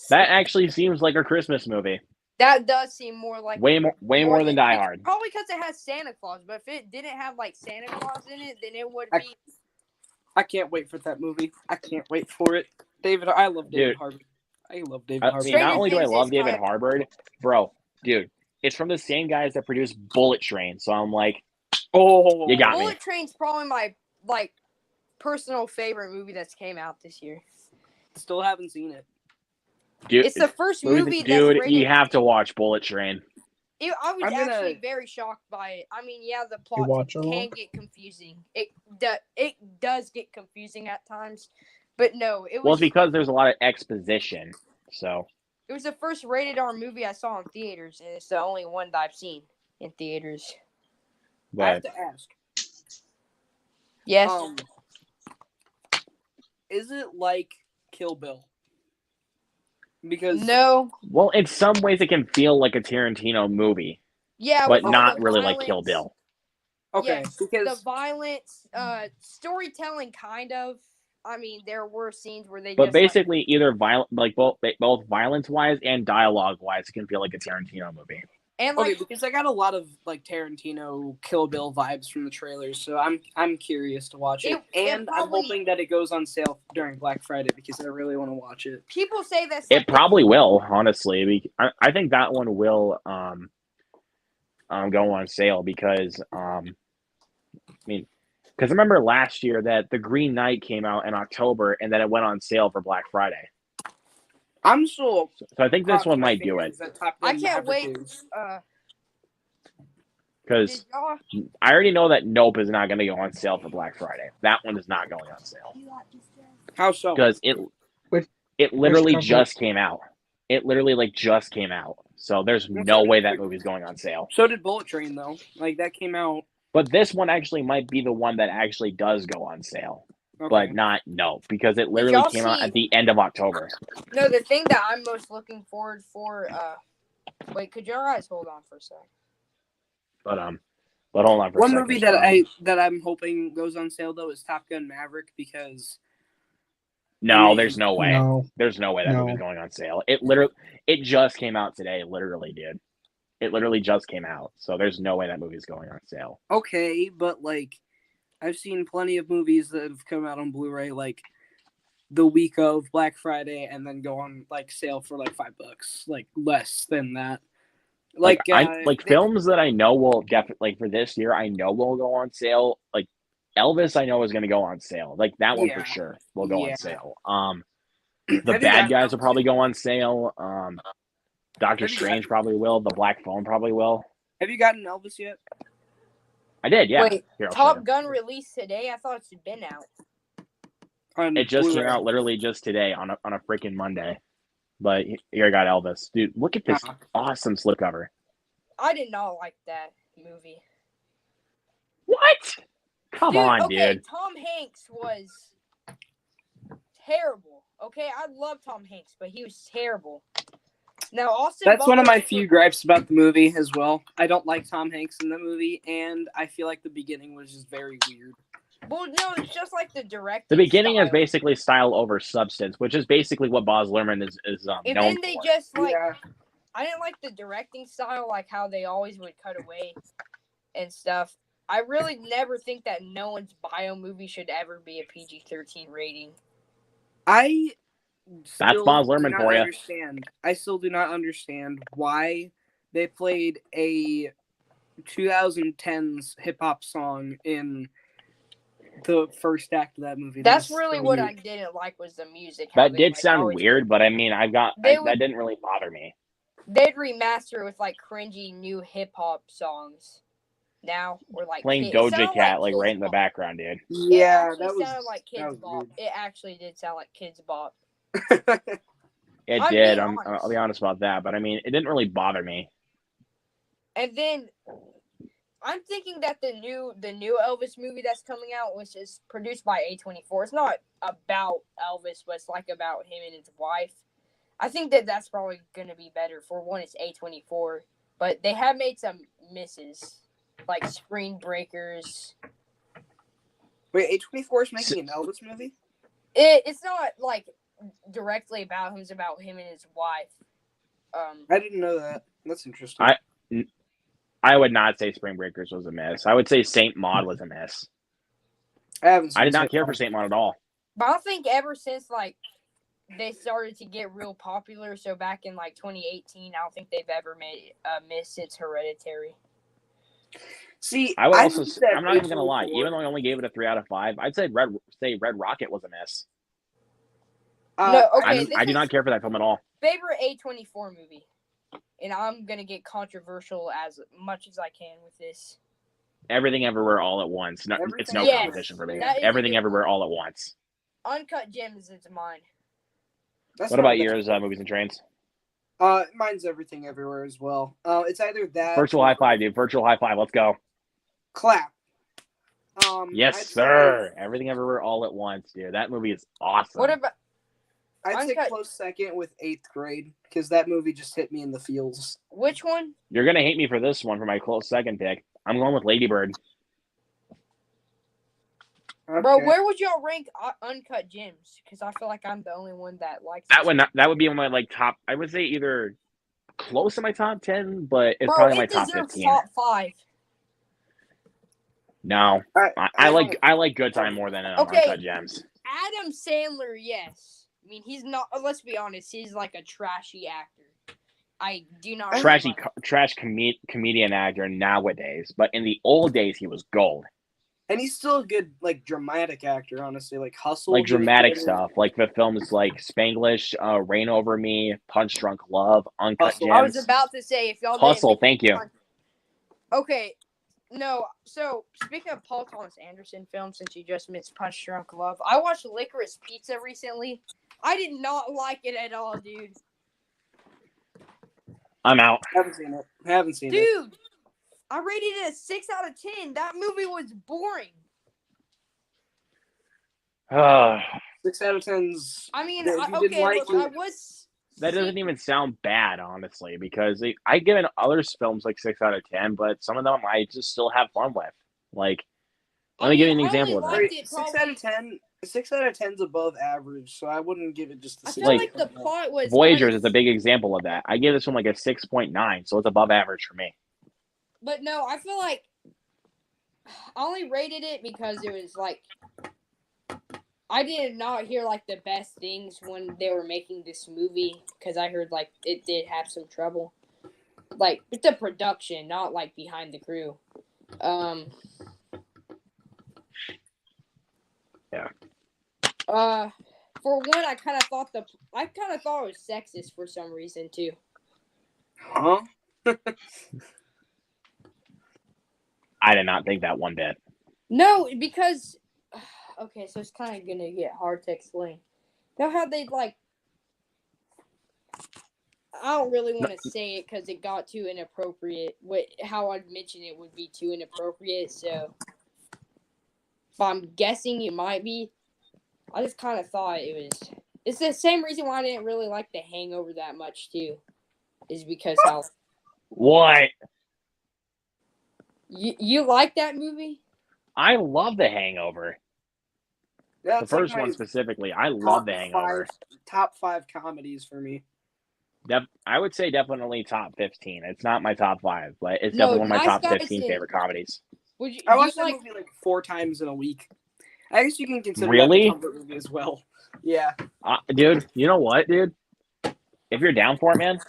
That actually seems like a Christmas movie. That does seem more like Way more than Die Hard. Probably because it has Santa Claus. But if it didn't have like Santa Claus in it, then it would I- be. I can't wait for that movie. I can't wait for it. I love David Dude. Harbour. I love David I Harbour. mean, Stranger not only do I Things love is David kind of- Harbour, bro, dude, it's from the same guys that produced Bullet Train. So I'm like, Oh, You got me. Bullet Train's probably my like personal favorite movie that's came out this year. Still haven't seen it. dude, It's the first movie that's dude, rated. you have to watch Bullet Train. I was I'm gonna- actually very shocked by it. I mean, yeah, the plot watch it can all? get confusing. It does get confusing at times, but no, it Well, was it's because there's a lot of exposition. So it was the first rated R movie I saw in theaters, and it's the only one that I've seen in theaters. I have but to ask. Yes, Is it like Kill Bill? Because no, well, in some ways it can feel like a Tarantino movie, yeah, but with all not the really like Kill violence- Bill. okay, yes, because the violence, storytelling, kind of. I mean, there were scenes where they But just basically, either violent, like both violence wise and dialogue wise, it can feel like a Tarantino movie. and okay, like because I got a lot of like Tarantino Kill Bill vibes from the trailers, so I'm curious to watch it, It and I'm probably- hoping that it goes on sale during Black Friday because I really want to watch it. people say that's It like probably will, honestly. I think that one will go on sale because because remember last year that The Green Knight came out in October and then it went on sale for Black Friday. I'm still. So I think this one might do it I can't wait. because Did y'all? I already know that Nope is not going to go on sale for Black Friday. That one is not going on sale How so? because Which- it literally company? just came out. It literally just came out. So there's no way that movie's going on sale. So did Bullet Train though. Like that came out. But this one actually might be the one that actually does go on sale, Okay. but not Nope because it literally y'all came out see- at the end of October. No, the thing that I'm most looking forward for. Wait, could your guys hold on for a sec? But hold on for One a second. movie that I'm hoping goes on sale though is Top Gun Maverick because No, there's no way. No, There's no way that No. movie's going on sale. It just came out today, literally, dude. It literally just came out. So there's no way that movie's going on sale. okay, but like I've seen plenty of movies that have come out on Blu-ray like the week of Black Friday and then go on like sale for like $5, like less than that. Like Films that I know will definitely like for this year, I know will go on sale. Like Elvis, I know is going to go on sale. Like that one Yeah. for sure will go Yeah. on sale. Have The you Bad got Guys will Elvis? probably go on sale. Doctor Have you Strange got- probably will. The Black Phone probably will. Have you gotten Elvis yet? I did, yeah. Wait, Here, I'll show Top you. Gun released today. I thought it's been out. On It just came Blu-ray. out literally just today on a freaking Monday. But here I got Elvis. Dude, look at this awesome slipcover. I did not like that movie. What? Come on, okay, dude. Tom Hanks was terrible. Okay, I love Tom Hanks, but he was terrible. Now, Austin That's one of Butler my few gripes about the movie as well. I don't like Tom Hanks in the movie, and I feel like the beginning was just very weird. Well, no, it's just like the directing. The beginning style. is basically style over substance, which is basically what Baz Luhrmann is And known then they for. just like, Yeah. I didn't like the directing style, like how they always would cut away and stuff. I really never think that no one's bio movie should ever be a PG-13 rating. I That's still Baz do Luhrmann not for ya. understand. I still do not understand why they played a 2010s hip hop song in the first act of that movie. That's was really so what weird. I didn't like was the music. how That they, did like, sound always- weird, but I mean, that didn't really bother me. They'd remaster it with like cringy new hip hop songs now, or like Playing it Doja sounded Cat like Kidz right in the Bop. background, dude. It Yeah, actually that was sounded like that Kids was Bop. It actually did sound like Kids Bop. weird. It I'm did. being honest. I'll be honest about that, but I mean, it didn't really bother me. And then I'm thinking that the new Elvis movie that's coming out, which is produced by A24, it's not about Elvis, but it's like about him and his wife. I think that that's probably going to be better. For one, it's A24, but they have made some misses, like Screen Breakers. Wait, A24 is making an Elvis movie? It's not like directly about him; it's about him and his wife. I didn't know that. That's interesting. I would not say Spring Breakers was a miss. I would say Saint Maud was a miss. I haven't. Seen I did not Saint care Maud. for Saint Maud at all. But I think ever since like they started to get real popular, so back in like 2018, I don't think they've ever made a miss since Hereditary. See, I would also. think that I'm not even gonna lie. A24 Even though I only gave it a 3 out of 5, I'd say Red Rocket was a miss. No, okay. I do not care for that film at all. Favorite A24 movie, and I'm gonna get controversial as much as I can with this. Everything Everywhere All at Once. No, it's no Yes, competition for me. that is a Everything good Everywhere one. All at Once. Uncut Gems is mine. That's What not about a bad- yours, Movies and Trains? Mine's Everything Everywhere as well. It's either that Virtual or high five, dude. Virtual high five. Let's go. Clap. Yes, I'd sir. Everything Everywhere All at Once, dude. That movie is awesome. What about I'd say Uncut- close second with 8th grade because that movie just hit me in the feels. which one? You're gonna hate me for this one for my close second pick. I'm going with Lady Bird. Bro, Okay. where would y'all rank Uncut Gems? Because I feel like I'm the only one that likes That this would that would be on my like top. I would say either close to my top 10, but it's Bro, probably my it top deserves 15. top 5. No, I like Good Time more than Okay. Uncut Gems. Adam Sandler, yes. I mean, he's not. Let's be honest. He's like a trashy actor. I do not. Trashy, comedian actor nowadays, but in the old days he was gold. And he's still a good, like, dramatic actor, honestly. Like, Hustle. Like he was dramatic good in. stuff, like the films like Spanglish, Rain Over Me, Punch Drunk Love, Uncut Hustle. Gems. I was about to say if y'all Hustle. didn't Thank you. Okay, no. So speaking of Paul Thomas Anderson films, since you just missed Punch Drunk Love, I watched Licorice Pizza recently. I did not like it at all, dude. I'm out. Haven't seen it. Dude, I rated it a 6 out of 10. That movie was boring. 6 out of 10's. I mean, Yeah, you didn't okay, like look, I it. was. That doesn't even sound bad, honestly, because I given other films like 6 out of 10, but some of them I just still have fun with. Like, let me give you an example of that. liked it 6 out of 10. 6 out of 10's above average, so I wouldn't give it just the I 6. feel Like, like the plot was. Voyagers is a big example of that. I give this one like a 6.9, so it's above average for me. But no, I feel like I only rated it because it was like I did not hear like the best things when they were making this movie because I heard like it did have some trouble, like with the production, not like behind the crew. Yeah. For one, I kind of thought it was sexist for some reason too. Huh? I did not think that one bit. No, because okay, so it's kind of gonna get hard to explain. You know how they like? I don't really want to say it because it got too inappropriate. How I'd mention it would be too inappropriate. So, but I'm guessing it might be. I just kind of thought it was. It's the same reason why I didn't really like The Hangover that much too, is because how What? you like that movie. I love The Hangover. That's The first like one my specifically. I love The Hangover. top 5 comedies for me. I would say definitely top 15. It's not my top 5, but it's No, definitely one of my Nice top Guys 15 and- favorite comedies. Would you? I do you watched that like? movie like 4 times in a week. I guess you can consider Really? that a comfort movie as well. Yeah. Dude, you know what, dude? If you're down for it, man,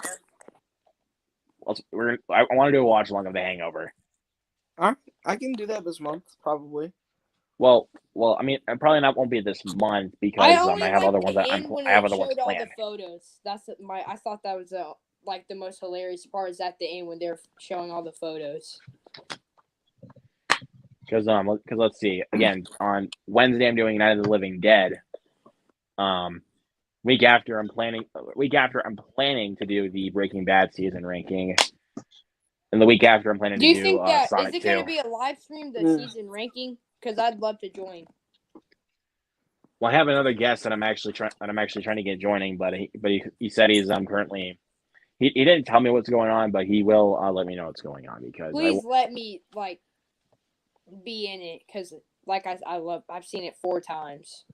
I want to do a watch along of The Hangover. I can do that this month, probably. Well, I mean, I probably won't be this month because I I have other ones that when I have it other ones showed all the planned. photos. I thought that was like the most hilarious part is at the end when they're showing all the photos. Because let's see, again, on Wednesday I'm doing Night of the Living Dead. Week after I'm planning to do the Breaking Bad season ranking, and the week after I'm planning Do you to think do that Sonic is it 2. going to be a live stream the season ranking? Because I'd love to join. Well, I have another guest that I'm actually trying to get joining, but he said he's currently he didn't tell me what's going on, but he will let me know what's going on because Please let me like be in it because like I've seen it 4 times.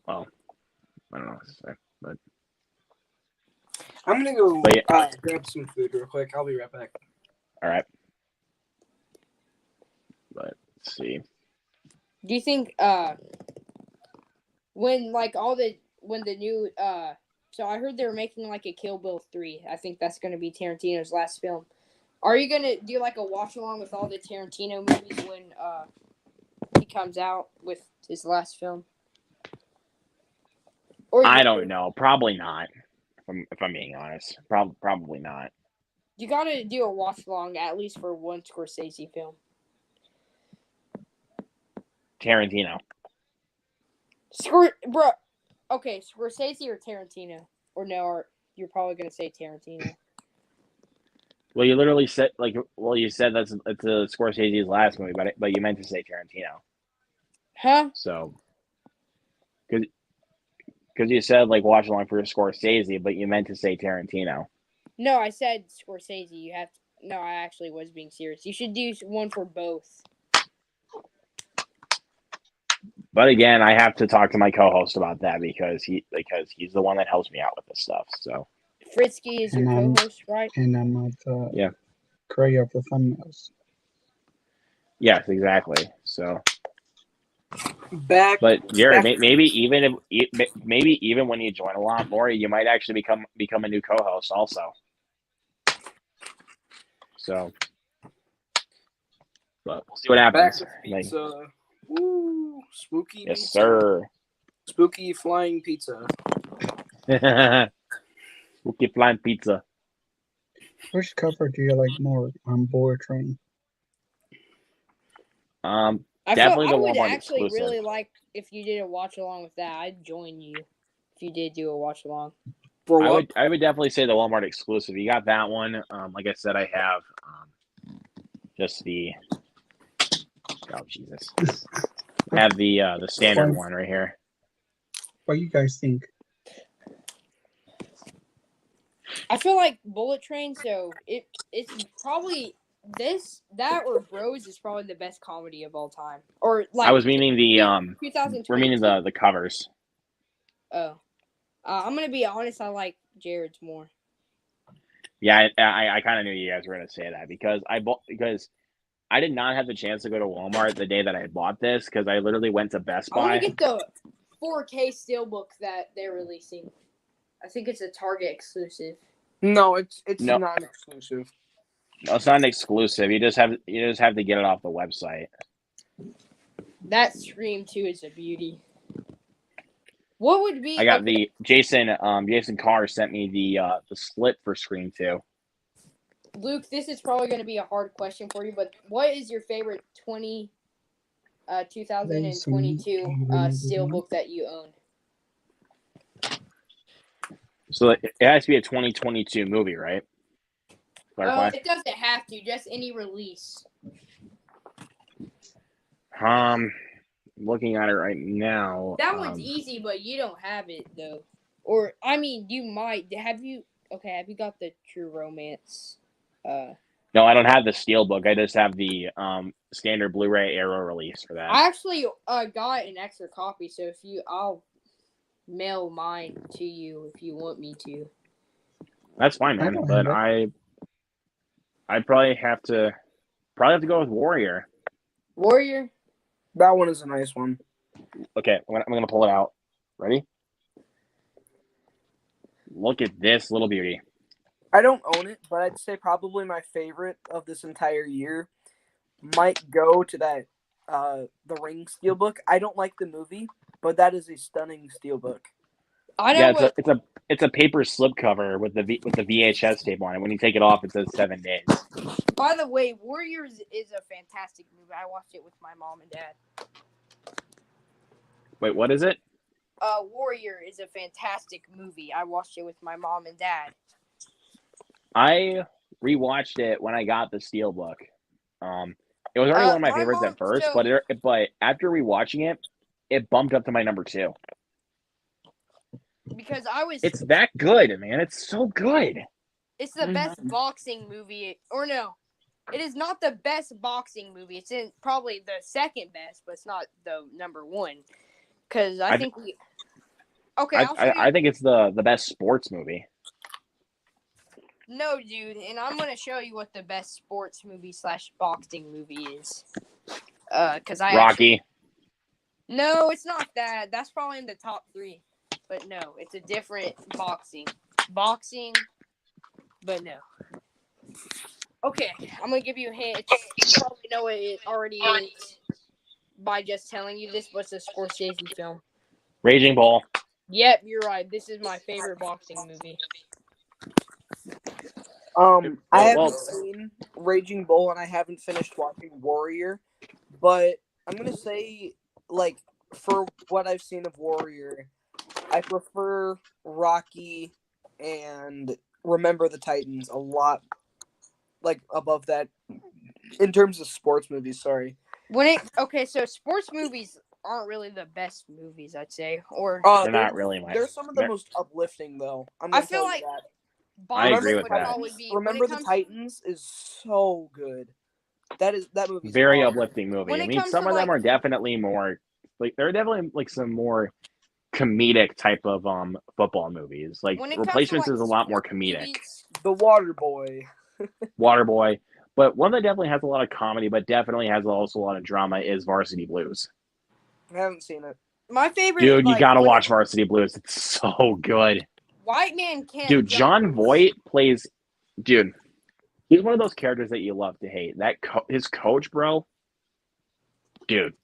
well, I don't know what to say, but I'm gonna go But yeah. grab some food real quick. I'll be right back. all right. But let's see. Do you think when the new so I heard they were making like a Kill Bill 3. I think that's going to be Tarantino's last film. Are you going to do like a watch along with all the Tarantino movies when he comes out with his last film? Or I don't know. Probably not. If I'm being honest, probably not. You got to do a watch along at least for one Scorsese film. Tarantino. Bro. Okay, Scorsese or Tarantino? Or no, or you're probably going to say Tarantino. Well, you literally said you said it's Scorsese's last movie, but you meant to say Tarantino. Huh? So, because you said watch along for Scorsese, but you meant to say Tarantino. No, I said Scorsese. You have to. No, I actually was being serious. You should do one for both. But again, I have to talk to my co-host about that because he's the one that helps me out with this stuff. So Fritzky is your co-host, right? And I'm not the Yeah. creator of the thumbnails. yes, exactly. So, Back. but Jared, back- maybe even when you join a lot more, you might actually become a new co-host also. So, but we'll see what Back happens. with pizza. Woo! Spooky Yes, pizza. sir. Spooky flying pizza. Spooky flying pizza. Which cover do you like more on Bullet Train? I Definitely the would Walmart actually exclusive. really like if you did a watch along with that. I'd join you if you did do a watch along. For I what? would definitely say the Walmart exclusive. You got that one. Like I said, I have just the. Oh Jesus! I have the standard one right here. What do you guys think? I feel like Bullet Train. So it's probably that or Bros is probably the best comedy of all time. Or like I was meaning the 2020. We're meaning the covers. Oh, I'm gonna be honest. I like Jared's more. Yeah, I kind of knew you guys were gonna say that because I did not have the chance to go to Walmart the day that I bought this because I literally went to Best I want Buy. to get the 4K steelbook that they're releasing. I think it's a Target exclusive. No, it's No. not exclusive. No, it's not an exclusive. You just have to get it off the website. That Scream 2 is a beauty. What would be? I got the Jason Carr sent me the slip for Scream 2. Luke, this is probably going to be a hard question for you, but what is your favorite 2022 steelbook that you own? So it has to be a 2022 movie, right? Clarify. It doesn't have to. Just any release. Looking at it right now. That one's easy, but you don't have it though. Or I mean, you might. Have you got the True Romance? No, I don't have the steelbook. I just have the standard Blu-ray Arrow release for that. I actually got an extra copy, so I'll mail mine to you if you want me to. That's fine, man. But I probably have to go with Warrior. Warrior. That one is a nice one. Okay, I'm gonna pull it out. Ready? Look at this little beauty. I don't own it, but I'd say probably my favorite of this entire year might go to that The Ring steelbook. I don't like the movie, but that is a stunning steelbook. It's a paper slipcover with the VHS tape on it. When you take it off, it says 7 days. By the way, Warriors is a fantastic movie. I watched it with my mom and dad. Wait, what is it? Warrior is a fantastic movie. I watched it with my mom and dad. I rewatched it when I got the steelbook. It was already one of my favorites at first, but after rewatching it, it bumped up to my number 2. Because it's that good, man. It's so good. It's the best boxing movie. Or no, it is not the best boxing movie. It's probably the second best, but it's not the number 1. Because I think I think it's the best sports movie. No, dude, and I'm gonna show you what the best sports movie / boxing movie is. Rocky. No, it's not that. That's probably in the top 3. But no, it's a different boxing, but no. Okay, I'm gonna give you a hint. You probably know what it already is by just telling you this, but it's a Scorsese film. Raging Bull. Yep, you're right. This is my favorite boxing movie. I haven't seen Raging Bull and I haven't finished watching Warrior, but I'm gonna say, like, for what I've seen of Warrior, I prefer Rocky and Remember the Titans a lot, like, above that in terms of sports movies. Sorry. So sports movies aren't really the best movies, I'd say, or they're not really. They're some of the most uplifting, though. I feel like I agree with that. Remember the Titans is so good. That movie. Very uplifting movie. I mean, some of them are definitely more like there are definitely like some more comedic type of football movies. Like Replacements is a lot more comedic. The Waterboy. Waterboy. But one that definitely has a lot of comedy, but definitely has also a lot of drama is Varsity Blues. I haven't seen it. My favorite. Dude, you gotta watch Varsity Blues. It's so good. White Man Can't. Dude, John Voight plays. Dude, he's one of those characters that you love to hate. His coach, bro. Dude.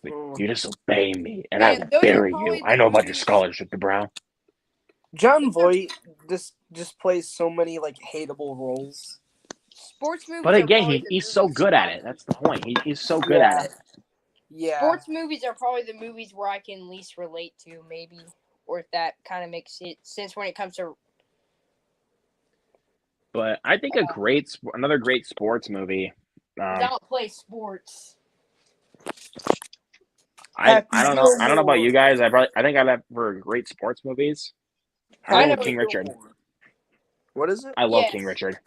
Like, you disobey me, and I will bury you. I know about your scholarship, bro. John Voight just plays so many like hateable roles. Sports movies. But again, he's so good at it. That's the point. He's so good at it. Yeah. Sports movies are probably the movies where I can least relate to, maybe, or if that kind of makes sense when it comes to. But I think another great sports movie. Don't play sports. I don't know. I don't know about you guys. I think I'd have for great sports movies. I love King Richard. What is it? I love King Richard.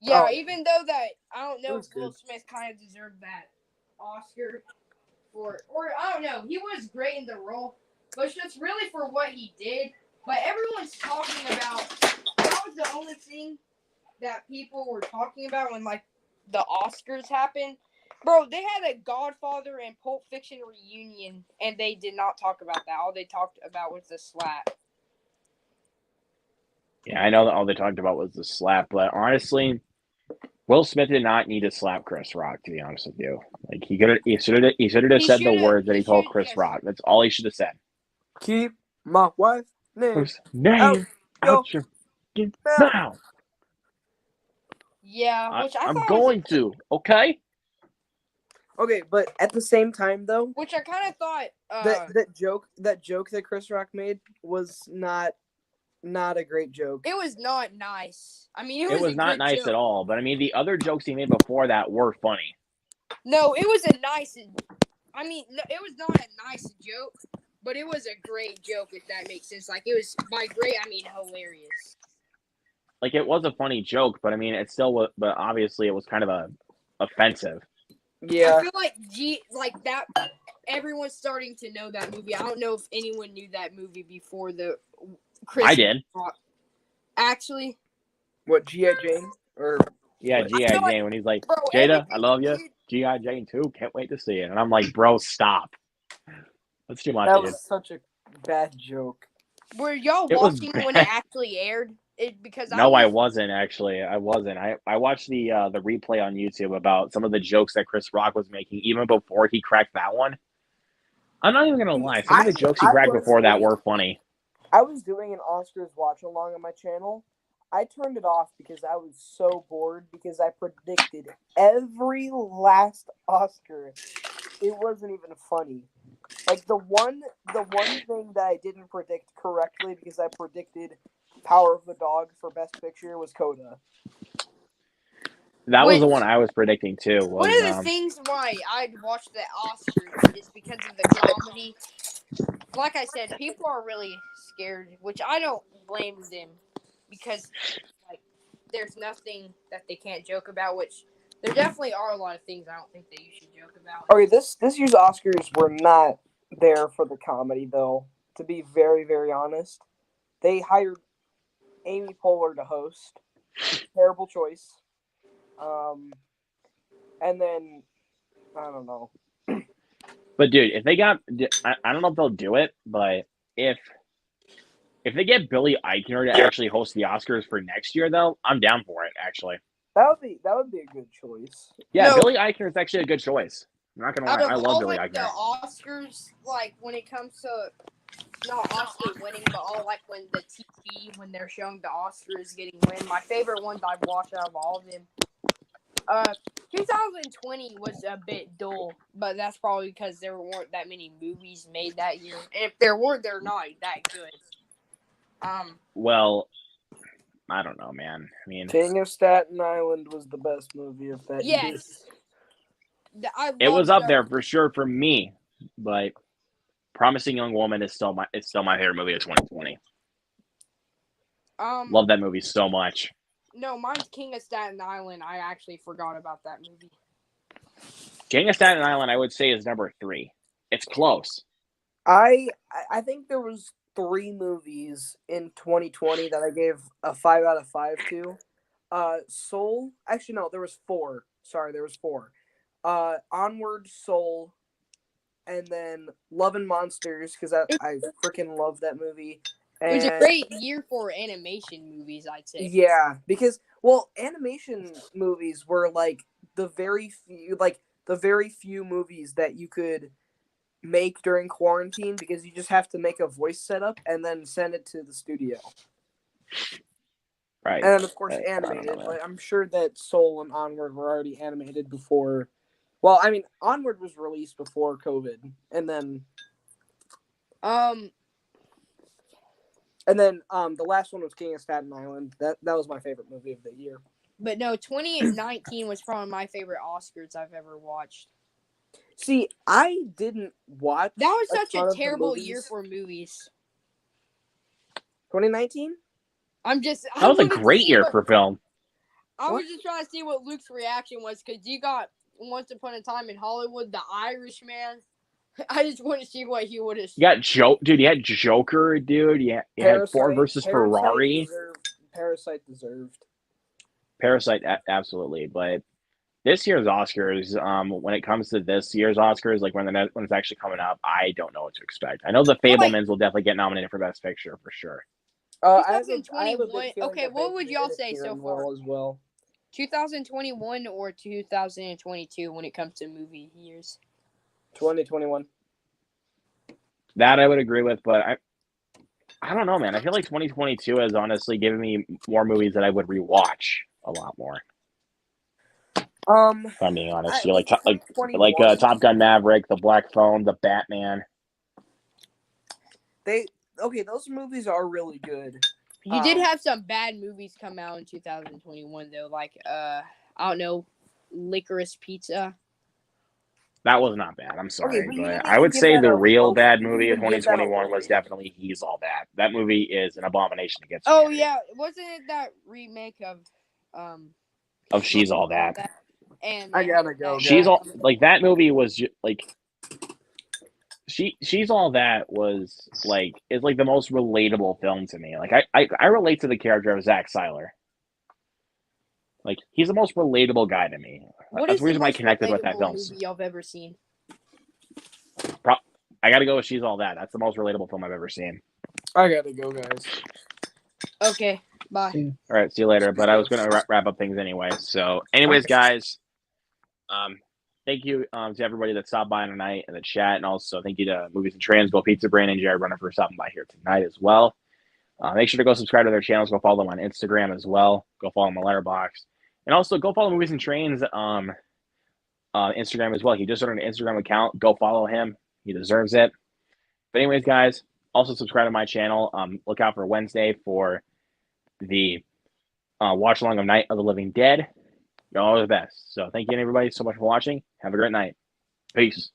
Yeah, even though that I don't know if Will Smith kind of deserved that Oscar or I don't know. He was great in the role, but it's just really for what he did. But everyone's talking about that was the only thing that people were talking about when like the Oscars happened. Bro, they had a Godfather and Pulp Fiction reunion, and they did not talk about that. All they talked about was the slap. Yeah, I know that all they talked about was the slap, but honestly, Will Smith did not need to slap Chris Rock, to be honest with you. Like he should have said the words that he told Chris Rock. That's all he should have said. Keep my wife's name out your mouth. Yeah, which I I'm thought going was to. Okay. Okay, but at the same time though, which I kind of thought. that joke that Chris Rock made was not a great joke. It was not nice. I mean, It was a not good nice joke. at all. But I mean, the other jokes he made before that were funny. No, it was a nice. I mean, no, it was not a nice joke, but it was a great joke, if that makes sense. Like, it was, by great, I mean hilarious. Like, it was a funny joke, but I mean, it still was. But obviously, it was kind of offensive. Yeah. I feel like that. Everyone's starting to know that movie. I don't know if anyone knew that movie before the Chris. I did. Rock. Actually, What, G.I. Jane? Or Yeah, what? G.I. Jane, when he's like, bro, Jada, I everything love he you. did- G.I. Jane too. Can't wait to see it. And I'm like, bro, stop. That's too much, That dude. was such a bad joke. Were y'all It was watching when bad. it actually aired? Because No, I wasn't actually. I wasn't. I watched the replay on YouTube about some of the jokes that Chris Rock was making even before he cracked that one. I'm not even gonna lie. Some of the jokes he cracked before that were funny. I was doing an Oscars watch along on my channel. I turned it off because I was so bored because I predicted every last Oscar. It wasn't even funny. Like the one thing that I didn't predict correctly because I predicted Power of the Dog for Best Picture was Coda. That was the one I was predicting too. One Was of the things why I'd watch the Oscars is because of the comedy. Like I said, people are really scared, which I don't blame them because like there's nothing that they can't joke about, which there definitely are a lot of things I don't think that you should joke about. Okay, this year's Oscars were not there for the comedy though, to be very, very honest. They hired Amy Poehler to host. Terrible choice. And then I don't know. But dude, if they got, I don't know if they'll do it, but if they get Billy Eichner to actually host the Oscars for next year, though, I'm down for it. Actually, that would be a good choice. yeah, No. Billy Eichner is actually a good choice. I'm not gonna lie, I love Billy like Eichner. the Oscars, like when it comes to not Oscar winning, but all like when the TV when they're showing the Oscars getting win. My favorite ones I've watched out of all of them. 2020 was a bit dull, but that's probably because there weren't that many movies made that year. And if there were, they're not that good. Well, I don't know, man. I mean, King of Staten Island was the best movie of that year. Yes. It was up there for sure for me, but Promising Young Woman is still my favorite movie of 2020. Love that movie so much. No, mine's King of Staten Island. I actually forgot about that movie. King of Staten Island, I would say, is number 3. It's close. I think there was 3 movies in 2020 that I gave a 5 out of 5 to. Soul. Actually, no, there was 4. Sorry, there was 4. Onward, Soul, and then Love and Monsters because I freaking love that movie. It was a great year for animation movies, I'd say. Yeah, because animation movies were like the very few movies that you could make during quarantine because you just have to make a voice setup and then send it to the studio. Right. And then of course animated. Like, I'm sure that Soul and Onward were already animated before. Well, I mean, Onward was released before COVID, and then the last one was King of Staten Island. That was my favorite movie of the year. But no, 2019 was probably my favorite Oscars I've ever watched. See, I didn't watch. That was such a terrible year for movies. 2019? That was a great year for film. I was just trying to see what Luke's reaction was because you got Once Upon a Time in Hollywood, The Irishman. I just want to see what he would have. You got dude. You had Joker, dude. You had Ford versus Ferrari. Parasite deserved. Parasite, absolutely. But this year's Oscars, when it comes to this year's Oscars, like when it's actually coming up, I don't know what to expect. I know The Fabelmans will definitely get nominated for Best Picture for sure. 2021. Okay, what would y'all say so far? As well. 2021 or 2022 when it comes to movie years? 2021. That I would agree with, but I don't know, man. I feel like 2022 has honestly given me more movies that I would rewatch a lot more. If I'm being honest, it you're was like 2021. Top Gun Maverick, The Black Phone, The Batman. Those movies are really good. You did have some bad movies come out in 2021 though, like I don't know, Licorice Pizza. That was not bad. I'm sorry, but you didn't but I would give say that the a real low- bad you movie didn't of even give that a 2021 was low definitely He's All That. That movie is an abomination against Oh humanity. yeah, wasn't it that remake of She's All That. And I gotta go, She's guys. all like that movie was like She's All That was like is like the most relatable film to me. Like I relate to the character of Zach Seiler. Like he's the most relatable guy to me. What That's is the the reason why I most connected with that relatable film. movie y'all ever seen? I gotta go with She's All That. That's the most relatable film I've ever seen. I gotta go, guys. Okay, bye. See. All right, see you later. But I was gonna wrap up things anyway. So, anyways, guys, thank you to everybody that stopped by tonight in the chat, and also thank you to Movies and Trans, Bill Pizza Brand, and Jared Runner for stopping by here tonight as well. Make sure to go subscribe to their channels. Go follow them on Instagram as well. Go follow them on Letterboxd, and also go follow Movies and Trains Instagram as well. He just started an Instagram account. Go follow him. He deserves it. But anyways, guys, also subscribe to my channel. Look out for Wednesday for the watch along of Night of the Living Dead. You're all the best. So thank you everybody so much for watching. Have a great night. Peace.